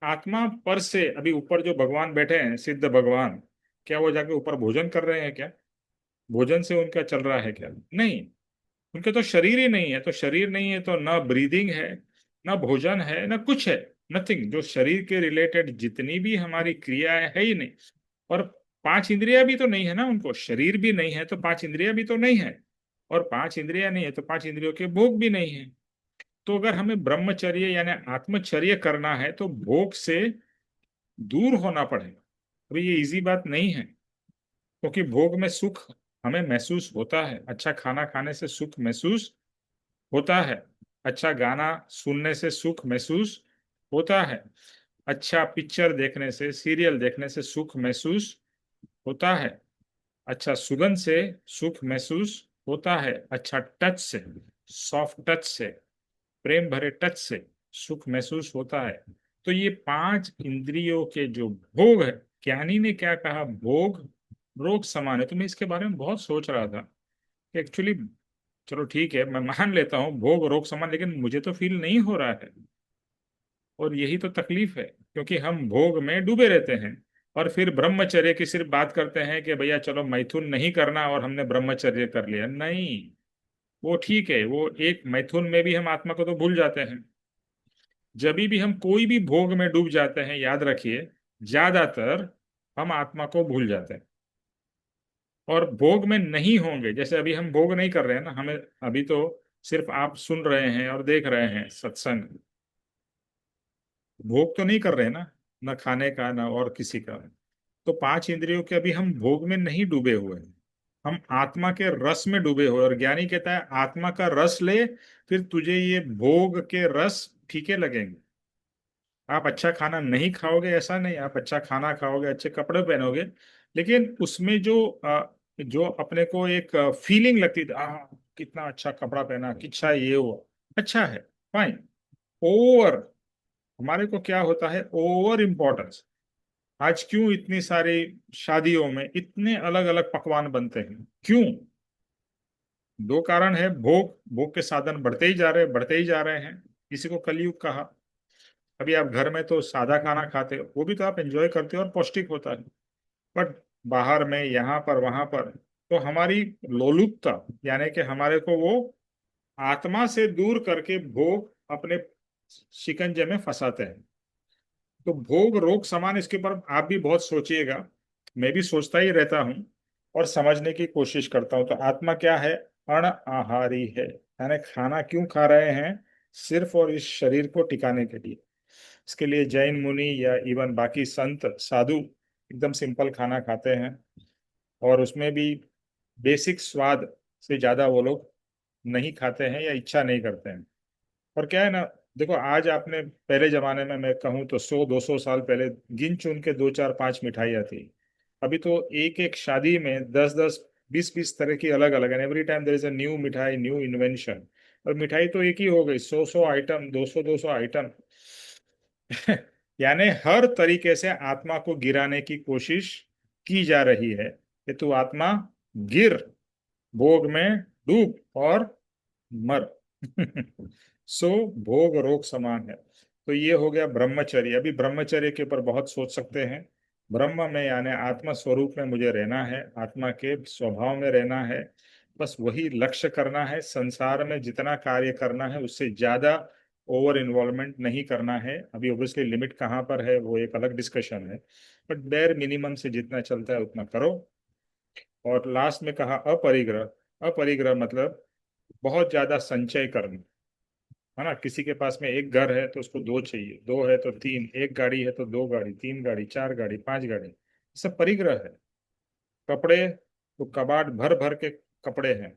आत्मा पर से अभी ऊपर जो भगवान बैठे हैं, सिद्ध भगवान, क्या वो जाके ऊपर भोजन कर रहे हैं क्या? भोजन से उनका चल रहा है क्या? नहीं। उनके तो शरीर ही नहीं है। तो शरीर नहीं है तो ना ब्रीदिंग है, ना भोजन है, ना कुछ है। नथिंग। जो शरीर के रिलेटेड जितनी भी हमारी क्रियाएं है ही नहीं। और पांच इंद्रियां भी तो नहीं है ना उनको। शरीर भी नहीं है तो पांच इंद्रियां भी तो नहीं है। और पांच इंद्रियां नहीं है तो पांच इंद्रियों के भोग भी नहीं है। तो अगर हमें ब्रह्मचर्य यानी आत्मचर्य करना है तो भोग से दूर होना पड़ेगा। अभी ये इजी बात नहीं है, क्योंकि भोग में सुख हमें महसूस होता है। अच्छा खाना खाने से सुख महसूस होता है। अच्छा गाना सुनने से सुख महसूस होता है। अच्छा पिक्चर देखने से, सीरियल देखने से सुख महसूस होता है। अच्छा सुगंध से सुख महसूस होता है। अच्छा टच से, सॉफ्ट टच से, प्रेम भरे टच से सुख महसूस होता है। तो ये पांच इंद्रियों के जो भोग है, ज्ञानी ने क्या कहा? भोग रोग समान है। तो मैं इसके बारे में बहुत सोच रहा था कि एक्चुअली चलो ठीक है, मैं मान लेता हूँ भोग रोग समान, लेकिन मुझे तो फील नहीं हो रहा है। और यही तो तकलीफ है, क्योंकि हम भोग में डूबे रहते हैं और फिर ब्रह्मचर्य की सिर्फ बात करते हैं कि भैया चलो मैथुन नहीं करना और हमने ब्रह्मचर्य कर लिया। नहीं, वो ठीक है, वो एक मैथुन में भी हम आत्मा को तो भूल जाते हैं। जब भी हम कोई भी भोग में डूब जाते हैं, याद रखिए, ज्यादातर हम आत्मा को भूल जाते हैं। और भोग में नहीं होंगे, जैसे अभी हम भोग नहीं कर रहे हैं ना, हमें अभी तो सिर्फ आप सुन रहे हैं और देख रहे हैं सत्संग। भोग तो नहीं कर रहे हैं ना, ना खाने का ना और किसी का। तो 5 इंद्रियों के अभी हम भोग में नहीं डूबे हुए हैं, हम आत्मा के रस में डूबे हुए। और ज्ञानी कहता है आत्मा का रस ले, फिर तुझे ये भोग के रस फीके लगेंगे। आप अच्छा खाना नहीं खाओगे ऐसा नहीं, आप अच्छा खाना खाओगे, अच्छे कपड़े पहनोगे, लेकिन उसमें जो अपने को एक फीलिंग लगती थी, कितना अच्छा कपड़ा पहना, कितना ये हुआ, अच्छा है, फाइन। ओवर, हमारे को क्या होता है, ओवर इम्पोर्टेंस। आज क्यों इतनी सारी शादियों में इतने अलग अलग पकवान बनते हैं, क्यों? दो कारण है, भोग, भोग के साधन बढ़ते ही जा रहे हैं, बढ़ते ही जा रहे हैं। इसी को कलयुग कहा। अभी आप घर में तो सादा खाना खाते हो, वो भी तो आप एंजॉय करते हो और पौष्टिक होता है, बट बाहर में यहाँ पर वहां पर तो हमारी लोलुपता, यानी कि हमारे को वो आत्मा से दूर करके भोग अपने शिकंजे में फंसाते हैं। तो भोग रोग समान, इसके ऊपर आप भी बहुत सोचिएगा, मैं भी सोचता ही रहता हूँ और समझने की कोशिश करता हूँ। तो आत्मा क्या है? अण आहारी है, यानी खाना क्यों खा रहे हैं? सिर्फ और इस शरीर को टिकाने के लिए। इसके लिए जैन मुनि या इवन बाकी संत साधु एकदम सिंपल खाना खाते हैं, और उसमें भी बेसिक स्वाद से ज्यादा वो लोग नहीं खाते हैं या इच्छा नहीं करते हैं। और क्या है ना, देखो आज आपने, पहले जमाने में मैं कहूँ तो 100-200 साल पहले गिन चुन के 2-4-5 मिठाइयाँ थी। अभी तो एक एक शादी में 10-10 20-20 तरह की अलग अलग, and every time there is a new mithai, new invention. और मिठाई तो एक ही हो गई, 100-100 आइटम, 200-200 आइटम। यानी हर तरीके से आत्मा को गिराने की कोशिश की जा रही है कि तू आत्मा गिर, भोग में डूब और मर। सो भोग रोग समान है। तो ये हो गया ब्रह्मचर्य। अभी ब्रह्मचर्य के ऊपर बहुत सोच सकते हैं। ब्रह्म में यानी आत्मा स्वरूप में मुझे रहना है, आत्मा के स्वभाव में रहना है, बस वही लक्ष्य करना है। संसार में जितना कार्य करना है उससे ज्यादा ओवर इन्वॉल्वमेंट नहीं करना है। अभी ऑब्वियसली लिमिट कहाँ पर है वो एक अलग डिस्कशन है, बट बेर मिनिमम से जितना चलता है उतना करो। और लास्ट में कहा अपरिग्रह। अपरिग्रह मतलब बहुत ज्यादा संचय करना, है ना। किसी के पास में एक घर है तो उसको दो चाहिए, दो है तो तीन, एक गाड़ी है तो दो गाड़ी, तीन गाड़ी, चार गाड़ी, पांच गाड़ी, सब परिग्रह है। कपड़े तो कबाड़ भर भर के कपड़े हैं,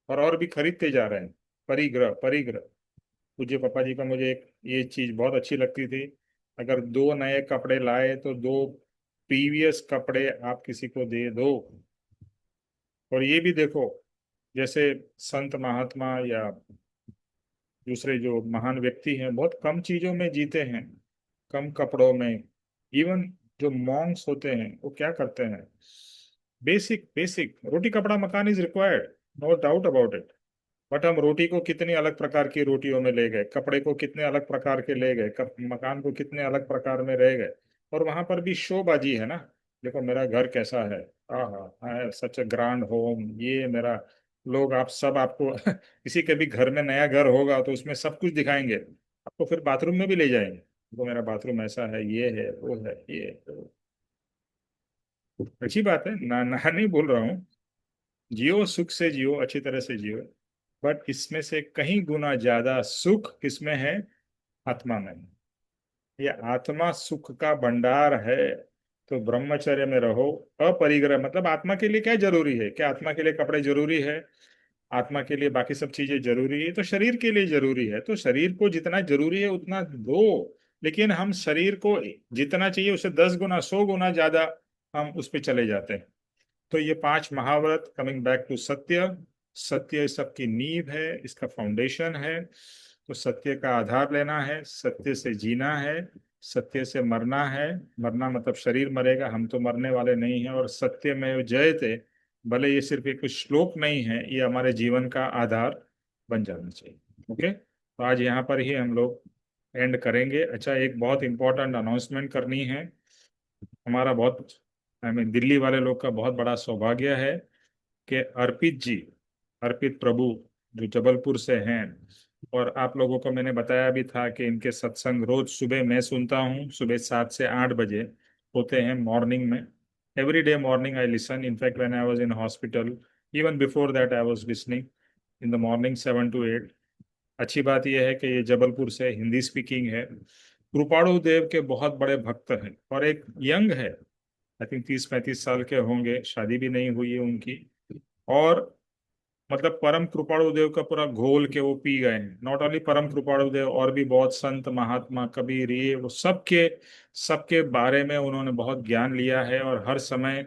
और भी खरीदते जा रहे हैं। परिग्रह, परिग्रह। पूज्य पापा जी का मुझे एक ये चीज बहुत अच्छी लगती थी, अगर दो नए कपड़े लाए तो दो प्रीवियस कपड़े आप किसी को दे दो। और ये भी देखो, जैसे संत महात्मा या दूसरे जो महान व्यक्ति हैं बहुत कम चीजों में जीते हैं, कम कपड़ों में। इवन जो मॉन्क्स होते हैं वो क्या करते हैं, basic basic roti kapda makaan is required, no doubt about it. But हम रोटी को कितनी अलग प्रकार की रोटियों में ले गए, कपड़े को कितने अलग प्रकार के ले गए, मकान को कितने अलग प्रकार में रह गए। और वहां पर भी शोबाजी है ना, देखो मेरा घर कैसा है, हाँ सच अ ग्रांड होम, ये मेरा, लोग आप सब आपको किसी के भी घर में नया घर होगा तो उसमें सब कुछ दिखाएंगे, आपको फिर बाथरूम में भी ले जाएंगे, वो मेरा बाथरूम ऐसा है, ये है, वो है, ये है। अच्छी बात है ना, ना नहीं बोल रहा हूँ, जियो, सुख से जियो, अच्छी तरह से जियो, बट इसमें से कहीं गुना ज्यादा सुख किसमें है? आत्मा में। ये आत्मा सुख का भंडार है। तो ब्रह्मचर्य में रहो। अपरिग्रह मतलब आत्मा के लिए क्या जरूरी है? क्या आत्मा के लिए कपड़े जरूरी है? आत्मा के लिए बाकी सब चीजें जरूरी है? तो शरीर के लिए जरूरी है, तो शरीर को जितना जरूरी है उतना दो। लेकिन हम शरीर को जितना चाहिए उससे 10 गुना 100 गुना ज्यादा हम उस पर चले जाते हैं। तो ये 5 महाव्रत, कमिंग बैक टू सत्य, सत्य इस सबकी नींव है, इसका फाउंडेशन है। तो सत्य का आधार लेना है, सत्य से जीना है, सत्य से मरना है। मरना मतलब शरीर मरेगा, हम तो मरने वाले नहीं हैं। और सत्य में जयते, भले ये सिर्फ एक श्लोक नहीं है, ये हमारे जीवन का आधार बन जाना चाहिए। ओके, तो आज यहाँ पर ही हम लोग एंड करेंगे। अच्छा, एक बहुत इंपॉर्टेंट अनाउंसमेंट करनी है। हमारा बहुत, दिल्ली वाले लोग का बहुत बड़ा सौभाग्य है कि अर्पित जी, अर्पित प्रभु जो जबलपुर से हैं, और आप लोगों को मैंने बताया भी था कि इनके सत्संग रोज सुबह मैं सुनता हूँ, सुबह 7 से 8 बजे होते हैं मॉर्निंग में। Every day morning I listen, in fact when I was in hospital, even before that I was listening in the morning 7 to 8। अच्छी बात यह है कि ये जबलपुर से हिंदी स्पीकिंग है। कृपाणु देव के बहुत बड़े भक्त हैं, और एक यंग है, आई थिंक 30-35 साल के होंगे, शादी भी नहीं हुई है उनकी। और मतलब परम कृपाणु देव का पूरा घोल के वो पी गए हैं। नॉट ओनली परम कृपाणु देव, और भी बहुत संत महात्मा कबीर, ये वो सबके सबके बारे में उन्होंने बहुत ज्ञान लिया है और हर समय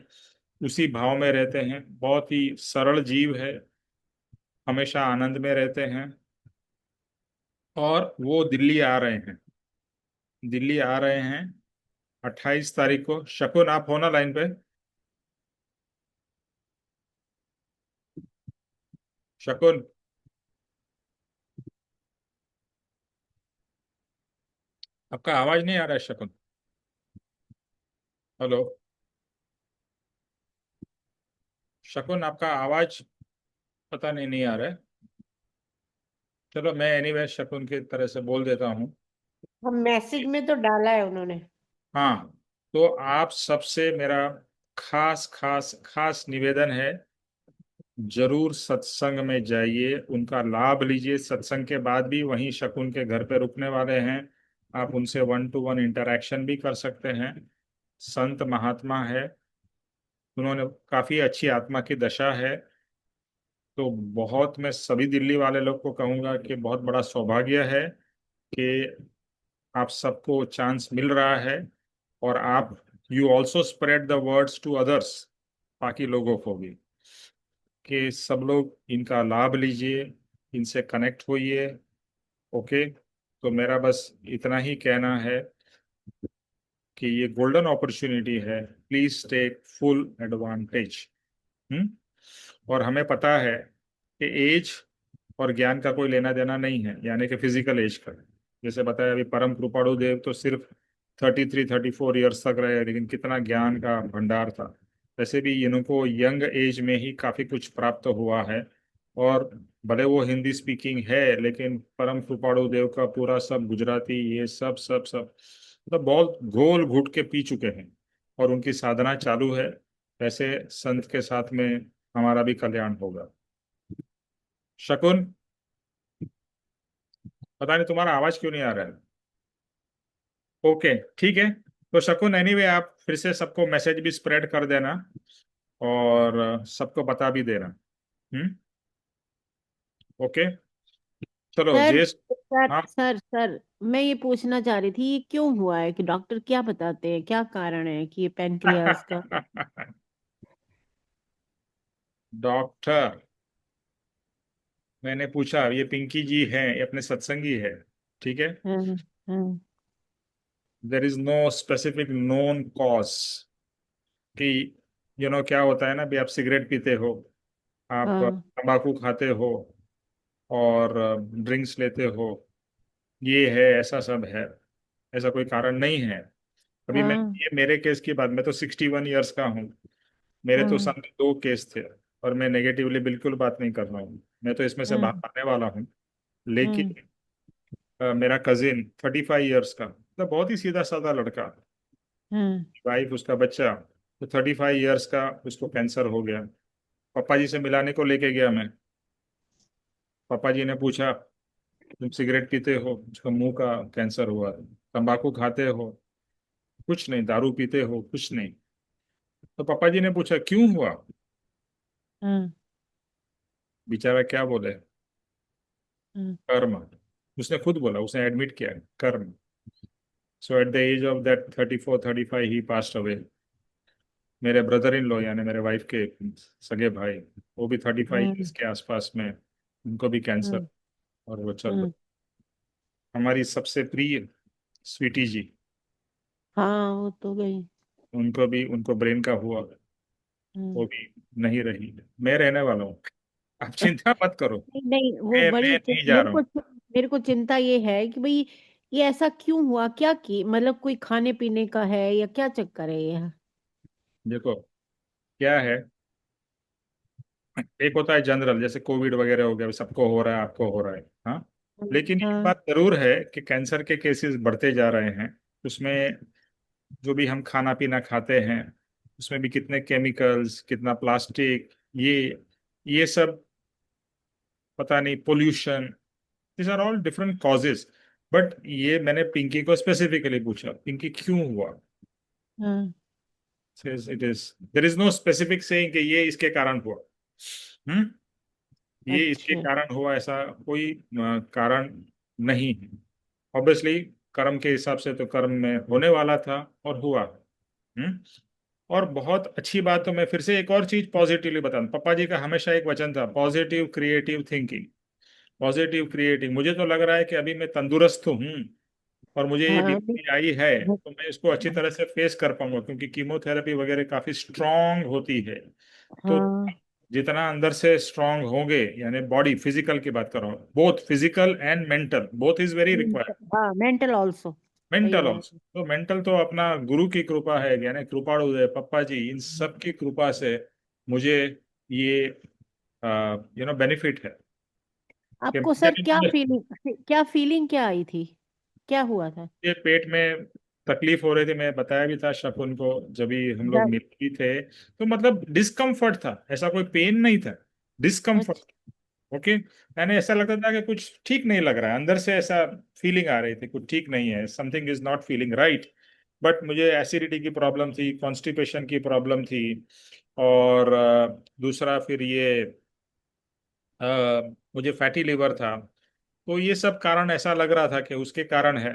उसी भाव में रहते हैं। बहुत ही सरल जीव है, हमेशा आनंद में रहते हैं। और वो दिल्ली आ रहे हैं, दिल्ली आ रहे हैं 28 तारीख को। शकुन, आप हो ना लाइन पे? शकुन, आपका आवाज नहीं आ रहा है शकुन। हेलो शकुन, आपका आवाज पता नहीं आ रहा है। चलो मैं एनीवे शकुन की तरह से बोल देता हूँ। हम मैसेज में तो डाला है उन्होंने। हाँ, तो आप सबसे मेरा खास खास खास निवेदन है, जरूर सत्संग में जाइए, उनका लाभ लीजिए। सत्संग के बाद भी वहीं शकुन के घर पे रुकने वाले हैं, आप उनसे 1-to-1 इंटरेक्शन भी कर सकते हैं। संत महात्मा है, उन्होंने काफी अच्छी आत्मा की दशा है। तो बहुत, मैं सभी दिल्ली वाले लोग को कहूंगा कि बहुत बड़ा सौभाग्य है कि आप सबको चांस मिल रहा है। और आप, you also spread the words to others, बाकी लोगों को भी, कि सब लोग इनका लाभ लीजिए, इनसे कनेक्ट होइए। ओके, तो मेरा बस इतना ही कहना है कि ये गोल्डन अपॉर्चुनिटी है, प्लीज टेक फुल एडवांटेज। हम्म। और हमें पता है कि एज और ज्ञान का कोई लेना देना नहीं है, यानी कि फिजिकल एज का। जैसे बताया अभी, परम कृपाणु देव तो सिर्फ 33-34 ईयर्स तक रहे, लेकिन कितना ज्ञान का भंडार था। वैसे भी इनको यंग एज में ही काफी कुछ प्राप्त हुआ है। और भले वो हिंदी स्पीकिंग है, लेकिन परम कृपाणु देव का पूरा सब गुजराती, ये सब सब सब मतलब बहुत घोल घुट के पी चुके हैं, और उनकी साधना चालू है। वैसे संत के साथ में हमारा भी कल्याण होगा। शकुन, पता नहीं तुम्हारा आवाज क्यों नहीं आ रहा है। ओके, ठीक है। तो शकुन, एनीवे आप फिर से सबको मैसेज भी स्प्रेड कर देना, और सबको बता भी देना। हम्म। ओके, चलो सर जय। सर हाँ, सर सर, मैं ये पूछना चाह रही थी, ये क्यों हुआ है कि डॉक्टर क्या बताते हैं, क्या कारण है कि ये पेनक्रियास का? डॉक्टर, मैंने पूछा, ये पिंकी जी हैं, ये अपने सत्संगी है, ठीक है। हाँ हाँ there is no specific known cause कि क्या होता है ना, भी आप सिगरेट पीते हो, आप हाँ तंबाकू खाते हो, और ड्रिंक्स लेते हो, ये है, ऐसा सब है। ऐसा कोई कारण नहीं है। अभी मैं, हाँ ये मेरे केस की बात, मैं तो 61 ईयर्स का हूँ। मेरे तो हाँ सामने 2 केस थे, और मैं नेगेटिवली बिल्कुल बात नहीं कर रहा हूँ, मैं तो इसमें से हाँ बाहर आने वाला हूँ। हाँ लेकिन मेरा कजिन 35 ईयर्स का, मतलब बहुत ही सीधा साधा लड़का, हाँ वाइफ, उसका बच्चा, तो 35 ईयर्स का, उसको कैंसर हो गया। पापा जी से मिलाने को लेके गया मैं। पापा जी ने पूछा, तुम सिगरेट पीते हो? उसका मुंह का कैंसर हुआ है। तंबाकू खाते हो? कुछ नहीं। दारू पीते हो? कुछ नहीं। तो पापा जी ने पूछा, क्यों हुआ? हाँ बेचारा क्या बोले, हाँ कर्म। उसने खुद बोला, उसने एडमिट किया, कर्म। So at the age of that 34-35 he passed away. मेरे ब्रदर इन लॉ, यानी मेरे वाइफ के सगे भाई, वो भी 35 ईयर्स हाँ के आसपास में, उनको भी कैंसर, हाँ और वो चल रहा। हाँ हमारी सबसे प्रिय स्वीटी जी, हाँ, वो तो गई। उनको भी, उनको ब्रेन का हुआ, वो हाँ। भी नहीं रही। मैं रहने वाला हूँ, आप चिंता मत करो। नहीं नहीं, वो मैं बड़ी नहीं जा रहा हूँ। मेरे को चिंता ये है कि भाई ये ऐसा क्यों हुआ, क्या की मतलब कोई खाने पीने का है या क्या चक्कर है ये? देखो क्या है, एक होता है जनरल, जैसे कोविड वगैरह हो गया, सबको हो रहा है, आपको हो रहा है। हाँ, लेकिन एक हाँ बात जरूर है कि कैंसर के केसेस बढ़ते जा रहे हैं। उसमें जो भी हम खाना पीना खाते हैं, उसमें भी कितने केमिकल्स, कितना प्लास्टिक, ये सब, पता नहीं, pollution, this are all different causes. But ये मैंने पिंकी को स्पेसिफिकली पूछा, पिंकी क्यों हुआ? हाँ says it is. There is no specific saying कि ये इसके कारण हुआ, ये इसके अच्छा। कारण हुआ, ऐसा कोई कारण नहीं है। ऑब्वियसली कर्म के हिसाब से तो कर्म में होने वाला था और हुआ। हम्म और बहुत अच्छी बात, तो मैं फिर से एक और चीज पॉजिटिवली बताऊं, पापा जी का हमेशा एक वचन था, positive creative thinking. Positive creative, मुझे तो लग रहा है कि अभी मैं तंदुरुस्त हूँ और मुझे ये हाँ बीमारी आई है तो मैं इसको अच्छी तरह से फेस कर पाऊंगा, क्योंकि कीमोथेरेपी वगैरह काफी स्ट्रांग होती है। तो हाँ। जितना अंदर से स्ट्रांग होंगे, यानी बॉडी फिजिकल की बात कर रहा हूँ, both physical and mental, both is very required. हाँ, मेंटल ऑल्सो, सही मेंटल बात ऑल्सो, है। तो मेंटल तो अपना गुरु की कृपा है, यानी कृपाणु पप्पा जी, इन सब की कृपा से मुझे ये बेनिफिट है कि आपको सर मुझे क्या फीलिंग क्या आई थी, क्या हुआ था? ये पेट में तकलीफ हो रही थी, मैं बताया भी था शकुन को जब भी हम लोग दर्द। मिले भी थे, तो मतलब डिस्कम्फर्ट था, ऐसा कोई पेन नहीं था, डिस्कम्फर्ट। अच्छा। ओके, यानी ऐसा लगता था कि कुछ ठीक नहीं लग रहा है, अंदर से ऐसा फीलिंग आ रही थी कुछ ठीक नहीं है, something is not feeling right. But मुझे एसिडिटी की प्रॉब्लम थी, कॉन्स्टिपेशन की प्रॉब्लम थी, और दूसरा फिर ये मुझे फैटी लिवर था। तो ये सब कारण ऐसा लग रहा था कि उसके कारण है।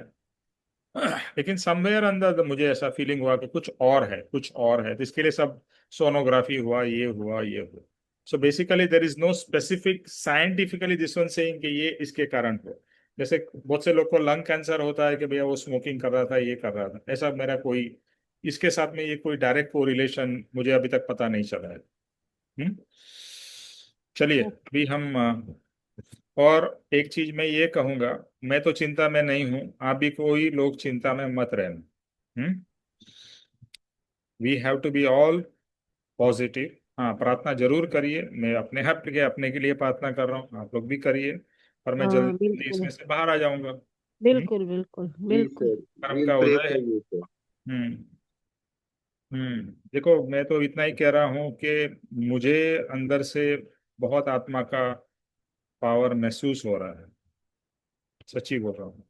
लेकिन समवेयर अंदर मुझे ऐसा फीलिंग हुआ कि कुछ और है, कुछ और है, तो इसके लिए सब सोनोग्राफी हुआ, ये हुआ, ये हुआ। So basically there is no specific scientifically this one saying कि ये इसके कारण हुआ। जैसे बहुत से लोग को लंग कैंसर होता है कि भैया वो स्मोकिंग कर रहा था, ये कर रहा था, ऐसा मेरा कोई इसके साथ में ये कोई डायरेक्ट कोरिलेशन मुझे अभी तक पता नहीं चला है। हम्म चलिए अभी हम और एक चीज मैं ये कहूंगा, मैं तो चिंता में नहीं हूं, आप भी कोई लोग चिंता में मत रहना। Hmm we have to be all positive. हाँ, प्रार्थना जरूर करिए, मैं अपने हक के अपने के लिए प्रार्थना कर रहा हूँ, आप लोग भी करिए, और मैं हाँ, जल्दी बिल्कुल इसमें से बाहर आ जाऊंगा। बिल्कुल बिल्कुल जी बिल्कुल। सर, कर्म विल का प्रे उदय है। For you sir. हम्म देखो, मैं तो इतना ही कह रहा हूँ कि मुझे अंदर से बहुत आत्मा का पावर महसूस हो रहा है, सच्ची बोल रहा हूँ।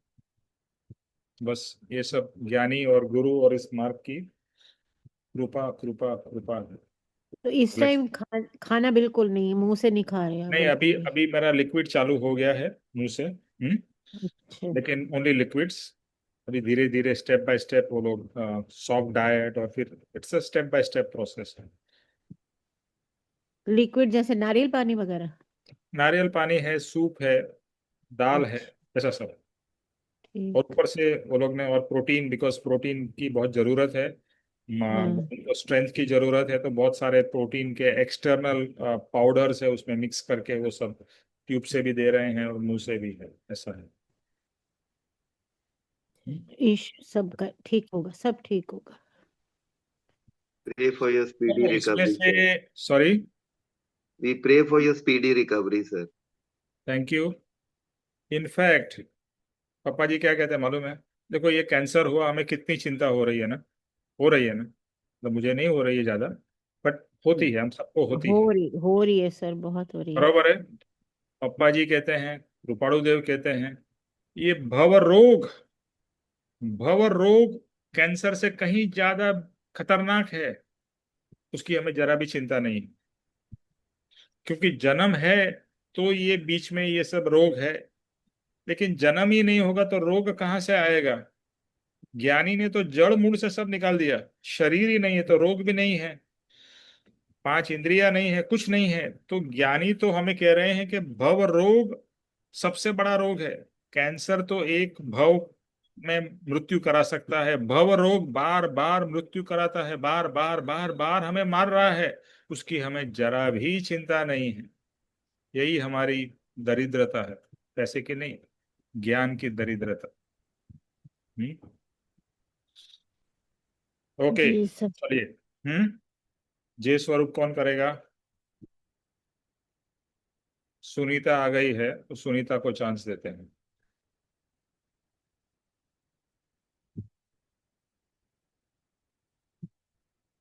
बस ये सब ज्ञानी और गुरु और इस मार्ग की कृपा कृपा कृपा है। तो इस टाइम खाना बिल्कुल नहीं, मुंह से नहीं खा रहे आप नहीं, अभी बिल्कुल भी? अभी मेरा लिक्विड चालू हो गया है मुंह से। अच्छा। लेकिन ओनली लिक्विड्स। अभी धीरे धीरे स्टेप बाय स्टेप वो लोग सॉफ्ट डाइट, और फिर it's a step by step process है। लिक्विड जैसे नारियल पानी वगैरह? नारियल पानी है, सूप है, दाल है, अच्छा। ऐसा सब। और ठीक। ऊपर से वो लोग ने और प्रोटीन, बिकॉज प्रोटीन की बहुत जरूरत है, हाँ। उनको स्ट्रेंथ की जरूरत है, तो बहुत सारे प्रोटीन के एक्सटर्नल पाउडर्स है उसमें मिक्स करके वो सब ट्यूब से भी दे रहे हैं और मुंह से भी है, ऐसा है। ईश सब का ठीक होगा, सब ठीक होगा। प्रे फॉर योर स्पीडी तो इसमें रिकवरी से, sir. Sorry, we pray for your speedy recovery sir. Thank you. In fact पापा जी क्या कहते हैं मालूम है, देखो ये कैंसर हुआ, हमें कितनी चिंता हो रही है ना, हो रही है ना, मतलब मुझे नहीं हो रही है ज्यादा, बट होती है, हम सबको होती है। हो रही है सर, बहुत हो रही है। बरोबर है। पप्पा जी कहते हैं, कृपाणु देव कहते हैं, ये भव रोग, भव रोग कैंसर से कहीं ज्यादा खतरनाक है, उसकी हमें जरा भी चिंता नहीं, क्योंकि जन्म है तो ये बीच में ये सब रोग है, लेकिन जन्म ही नहीं होगा तो रोग कहाँ से आएगा? ज्ञानी ने तो जड़ मूल से सब निकाल दिया, शरीर ही नहीं है तो रोग भी नहीं है, पांच इंद्रियां नहीं है, कुछ नहीं है, तो ज्ञानी तो हमें कह रहे हैं कि भव रोग सबसे बड़ा रोग है। कैंसर तो एक भव में मृत्यु करा सकता है, भव रोग बार बार मृत्यु कराता है, बार बार बार बार हमें मार रहा है, उसकी हमें जरा भी चिंता नहीं है। यही हमारी दरिद्रता है, पैसे की नहीं, ज्ञान की दरिद्रता। हम्म ओके, जी सर। चलिए। जय स्वरूप कौन करेगा? सुनीता आ गई है तो सुनीता को चांस देते हैं।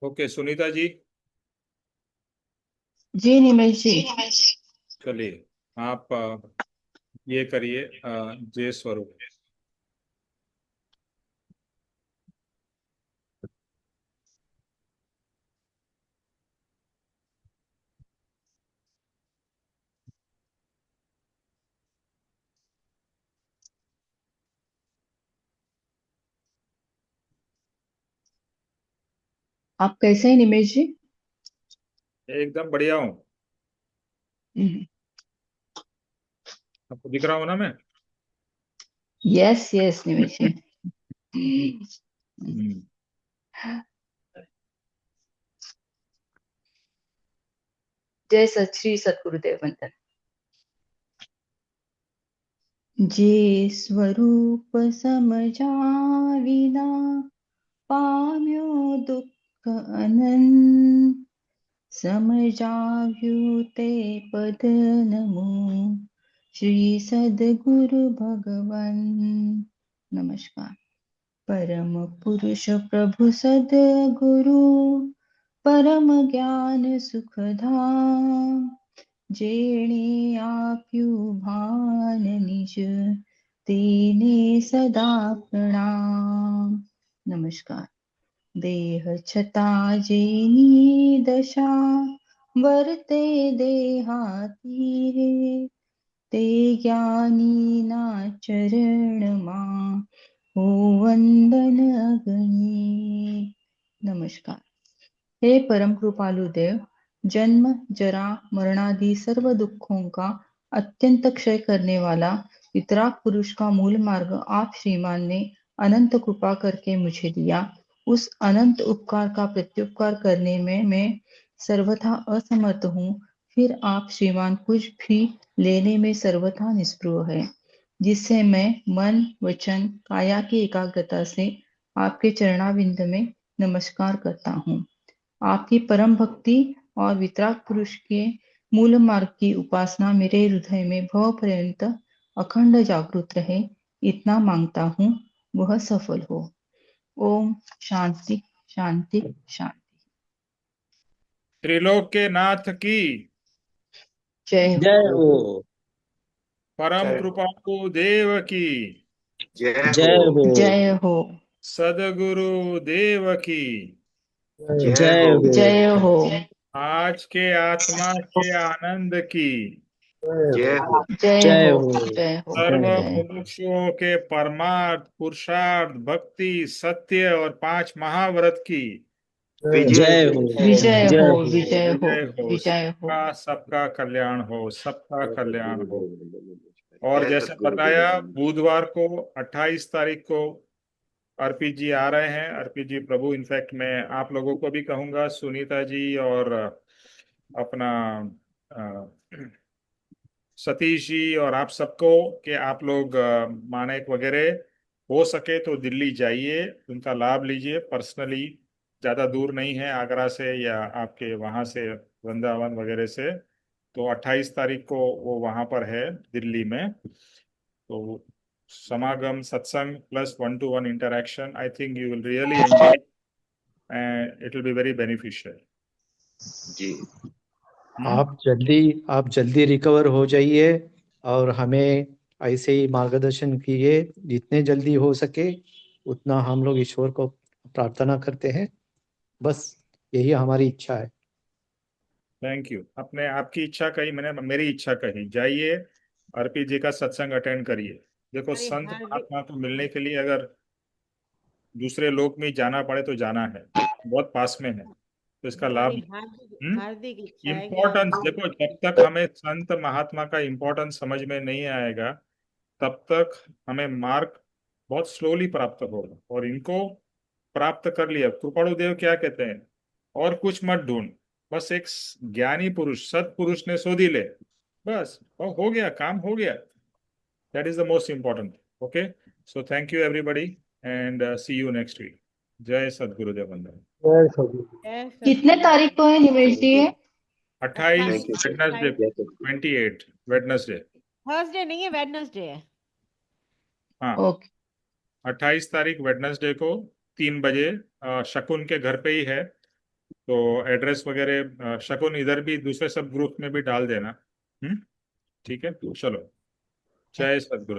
ओके सुनीता जी, जी निमेश जी। चलिए आप ये करिए जय स्वरूप। आप कैसे हैं निमेश जी? एकदम बढ़िया हूँ। हम्म, आपको दिख रहा हूँ ना मैं? यस यस निमेश जी। हम्म। जय सत श्री सतगुरुदेव वंदन। जे स्वरूप समझाविना पाम्यो दुःख अनंत, समझाव्यो ते पद नमो श्री सद्गुरु भगवन। नमस्कार। परम पुरुष प्रभु सद्गुरु, परम ज्ञान सुखधाम, जेणे आप्यु भान निज, तेने सदा प्रणाम। नमस्कार। देह छता जेनी दशा, वर्ते देहातीरे, ते ज्ञानी ना चरणमा, हो वंदन अगणी। नमस्कार। हे परम कृपालु देव, जन्म जरा मरणादि सर्व दुखों का अत्यंत क्षय करने वाला वितराग पुरुष का मूल मार्ग आप श्रीमान ने अनंत कृपा करके मुझे दिया। उस अनंत उपकार का प्रत्युपकार करने में मैं सर्वथा असमर्थ हूँ। फिर आप श्रीमान कुछ भी लेने में सर्वथा निष्प्रह है, जिससे मैं मन वचन काया की एकाग्रता से आपके चरणाविंद में नमस्कार करता हूँ। आपकी परम भक्ति और वितराग पुरुष के मूल मार्ग की उपासना मेरे हृदय में भव पर्यंत अखंड जागृत रहे, इतना मांगता हूँ, वह सफल हो। ओम शांति शांति शांति। त्रिलोक के नाथ की जय हो। जय हो। परम जय हो। कृपालु देव की जय जय हो। हो। जय हो। सदगुरु देव की जय जय हो। हो। जय हो। आज के आत्मा के आनंद की जय हो। जय जय हो। हो। जय हो। सर्व जय मनुष्यों के परमार्थ पुरुषार्थ भक्ति सत्य और 5 महाव्रत की विजय जय हो। हो। विजय जय हो। हो। विजय हो। विजय हो। विजय हो। सबका सबका कल्याण हो, सबका जय कल्याण हो। सद्गुरुदेव नमस्कार। और जय जैसे सद्गुरुदेव बताया, नमस्कार। बुधवार को 28 तारीख को अर्पी जी आ रहे हैं। अर्पी जी प्रभु, इनफैक्ट मैं आप लोगों को भी कहूंगा, सुनीता जी और अपना अ, सतीश जी और आप सबको, कि आप लोग मानेक वगैरह हो सके तो दिल्ली जाइए, उनका लाभ लीजिए पर्सनली। ज़्यादा दूर नहीं है आगरा से या आपके वहाँ से, वृंदावन वगैरह से। तो 28 तारीख को वो वहाँ पर है दिल्ली में। तो समागम सत्संग plus 1-to-1 interaction, I think you will really enjoy and it will be very beneficial. जी। आप जल्दी रिकवर हो जाइए और हमें ऐसे ही मार्गदर्शन कीजिए जितने जल्दी हो सके उतना। हम लोग ईश्वर को प्रार्थना करते हैं, बस यही हमारी इच्छा है। Thank you. अपने आपकी इच्छा कही, मैंने मेरी इच्छा कही। जाइए, अर्पी जी का सत्संग अटेंड करिए। देखो, अरे संत हार्दिक महात्मा को मिलने के लिए अगर दूसरे लोक में जाना पड़े तो जाना है, बहुत पास में है, तो इसका हमारी लाभ। हार्दिक हम्म। हार्दिक इच्छा है कि आप इम्पोर्टेंस देखो, जब तक हमें संत महात्मा का इम्पोर्टेंस समझ में नहीं आएगा, तब तक हमें मार्ग बहुत स्लोली प्राप्त होगा। और इनको प्राप्त कर लिया, कृपाणु देव क्या कहते हैं, और कुछ मत ढूंढ, बस एक ज्ञानी पुरुष सत्पुरुष ने सोधी ले, बस और हो गया, काम हो गया। That is the most important. Okay, so thank you everybody and see you next week. जय सद्गुरुदेव वंदन। जय कितने सद्गुरु। तारीख को है निमेश थैंक जी यू। ये? 28 थैंक यू सर। वेडनेसडे, 28 जय सद्गुरु। 28 वेडनेसडे। थर्सडे नहीं है, वेडनेसडे है। हाँ, ओके। 28 तारीख वेडनेसडे को 3 बजे शकुन के घर पे ही है। तो एड्रेस वगैरह शकुन इधर भी दूसरे सब ग्रुप में भी डाल देना। ठीक है, चलो। जय सद्गुरु।